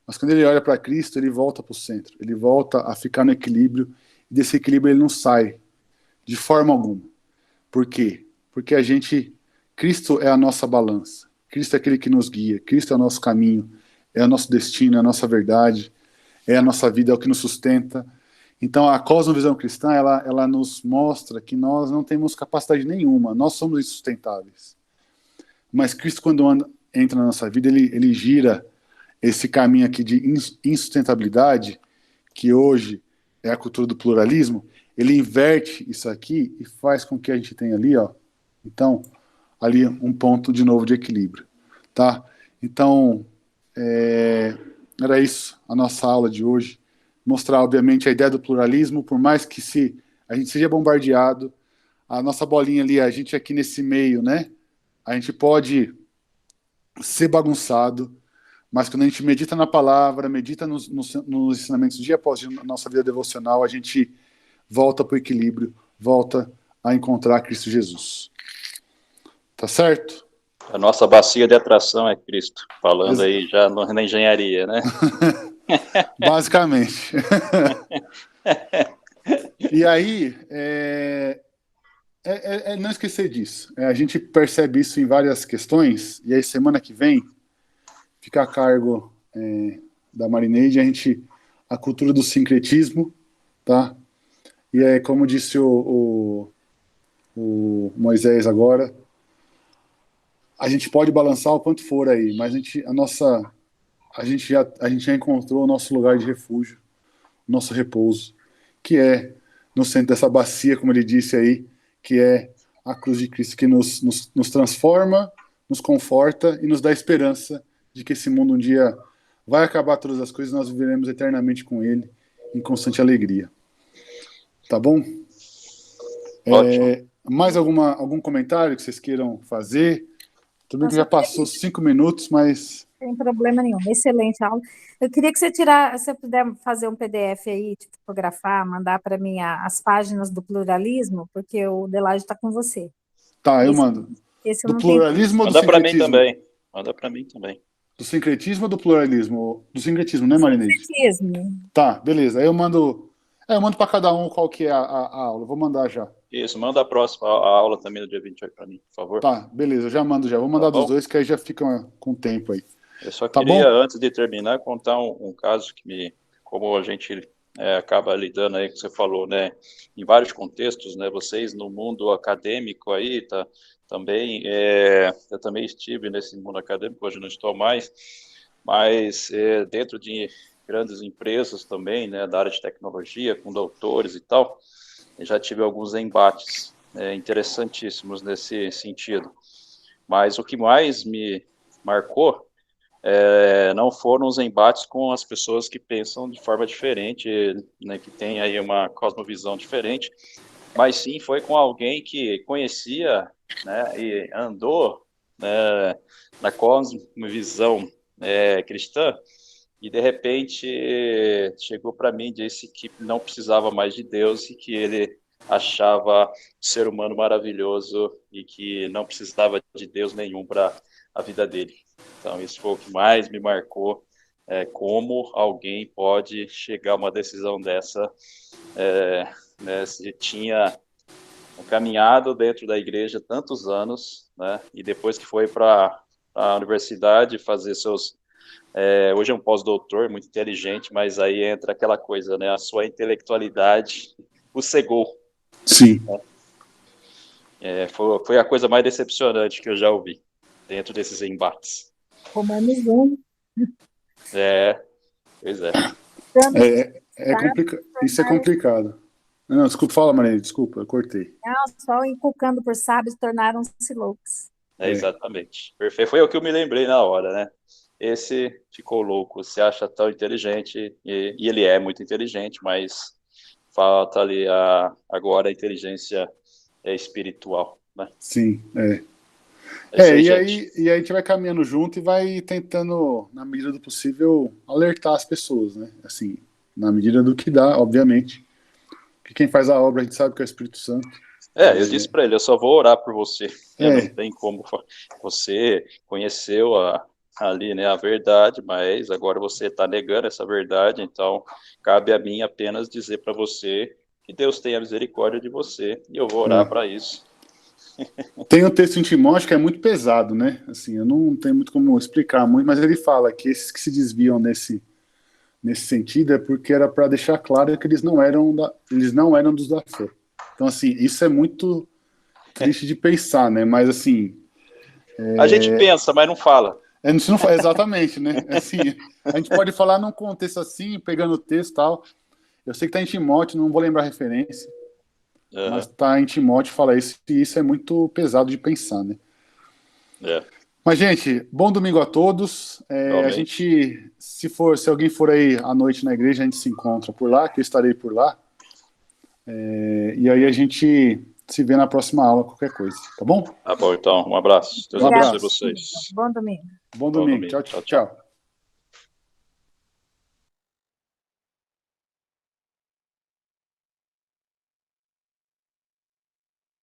Speaker 1: Mas quando ele olha para Cristo, ele volta para o centro, ele volta a ficar no equilíbrio, e desse equilíbrio ele não sai de forma alguma. Por quê? Porque Cristo é a nossa balança, Cristo é aquele que nos guia, Cristo é o nosso caminho, é o nosso destino, é a nossa verdade, é a nossa vida, é o que nos sustenta. Então, a cosmovisão cristã, ela nos mostra que nós não temos capacidade nenhuma, nós somos insustentáveis. Mas Cristo, quando entra na nossa vida, ele gira esse caminho aqui de insustentabilidade, que hoje é a cultura do pluralismo, ele inverte isso aqui e faz com que a gente tenha ali, ó, então, ali um ponto de novo de equilíbrio, tá? Então, era isso, a nossa aula de hoje. Mostrar, obviamente, a ideia do pluralismo, por mais que a gente seja bombardeado, a nossa bolinha ali, a gente aqui nesse meio, né? A gente pode ser bagunçado, mas quando a gente medita na palavra, medita nos ensinamentos dia após dia, na nossa vida devocional, a gente volta para o equilíbrio, volta a encontrar Cristo Jesus. Tá certo?
Speaker 2: A nossa bacia de atração é Cristo, falando aí já na engenharia, né?
Speaker 1: Basicamente. E aí, não esquecer disso. A gente percebe isso em várias questões, e aí semana que vem fica a cargo da Marineide a cultura do sincretismo, tá? E aí, como disse o Moisés agora, a gente pode balançar o quanto for aí, mas a gente já encontrou o nosso lugar de refúgio, o nosso repouso, que é no centro dessa bacia, como ele disse aí, que é a cruz de Cristo, que nos transforma, nos conforta e nos dá esperança de que esse mundo um dia vai acabar todas as coisas e nós viveremos eternamente com ele, em constante alegria. Tá bom? Mais algum comentário que vocês queiram fazer? Tudo bem que já passou 5 minutos, mas...
Speaker 3: Sem problema nenhum. Excelente aula. Eu queria que você puder fazer um PDF aí, tipografar, mandar para mim as páginas do pluralismo, porque o Delage está com você.
Speaker 1: Tá, eu mando.
Speaker 3: Esse
Speaker 1: do pluralismo ou do sincretismo?
Speaker 2: Manda para mim também.
Speaker 1: Do sincretismo ou do pluralismo? Do sincretismo, né, Marineide?
Speaker 3: Sincretismo.
Speaker 1: Tá, beleza. Aí eu mando para cada um qual que é a aula. Vou mandar já.
Speaker 2: Isso, manda a próxima aula também do dia 28 para mim, por favor.
Speaker 1: Tá, beleza, eu já mando já. Vou mandar dos dois, que aí já fica com tempo aí.
Speaker 2: Eu só queria, antes de terminar, contar um caso como a gente acaba lidando aí, que você falou, né, em vários contextos, né, vocês no mundo acadêmico aí, também, eu também estive nesse mundo acadêmico, hoje não estou mais, mas dentro de grandes empresas também, né, da área de tecnologia, com doutores e tal, eu já tive alguns embates interessantíssimos nesse sentido. Mas o que mais me marcou não foram os embates com as pessoas que pensam de forma diferente, né, que tem aí uma cosmovisão diferente, mas sim foi com alguém que conhecia, né, e andou, né, na cosmovisão cristã, e de repente chegou para mim e disse que não precisava mais de Deus e que ele achava o ser humano maravilhoso e que não precisava de Deus nenhum para a vida dele. Então, isso foi o que mais me marcou, como alguém pode chegar a uma decisão dessa, né, se tinha caminhado dentro da igreja tantos anos, né, e depois que foi para a universidade fazer hoje é um pós-doutor, muito inteligente, mas aí entra aquela coisa, né, a sua intelectualidade o cegou.
Speaker 1: Sim.
Speaker 2: Foi a coisa mais decepcionante que eu já ouvi dentro desses embates.
Speaker 3: Romanos 1.
Speaker 2: Pois é.
Speaker 1: Isso é complicado. Não, desculpa, fala, Maria, desculpa, eu cortei.
Speaker 3: Não, só inculcando por sábios tornaram-se loucos.
Speaker 2: Exatamente. Perfeito. Foi o que eu me lembrei na hora, né? Esse ficou louco, se acha tão inteligente, e ele é muito inteligente, mas falta ali agora a inteligência espiritual, né?
Speaker 1: Sim, e aí a gente vai caminhando junto e vai tentando, na medida do possível, alertar as pessoas, né? Assim, na medida do que dá, obviamente. que quem faz a obra a gente sabe que é o Espírito Santo.
Speaker 2: Eu disse para ele, eu só vou orar por você. Não tem como, você conheceu ali, né, a verdade, mas agora você está negando essa verdade, então cabe a mim apenas dizer para você que Deus tenha misericórdia de você, e eu vou orar para isso.
Speaker 1: Tem um texto em Timóteo que é muito pesado, né? Assim, eu não tenho muito como explicar muito, mas ele fala que esses que se desviam nesse sentido é porque era para deixar claro que eles não eram dos da fé. Então, assim, isso é muito triste de pensar, né? Mas, assim...
Speaker 2: A gente pensa, mas não fala.
Speaker 1: A gente não fala exatamente, né? Assim, a gente pode falar num contexto assim, pegando o texto e tal. Eu sei que está em Timóteo, não vou lembrar a referência, mas está em Timóteo, fala isso, e isso é muito pesado de pensar, né? Mas, gente, bom domingo a todos. A gente, se alguém for aí à noite na igreja, a gente se encontra por lá, que eu estarei por lá. E aí a gente se vê na próxima aula, qualquer coisa, tá bom?
Speaker 2: Tá bom, então, um abraço. Deus abençoe vocês.
Speaker 3: Bom domingo.
Speaker 1: Bom domingo. Tchau, tchau.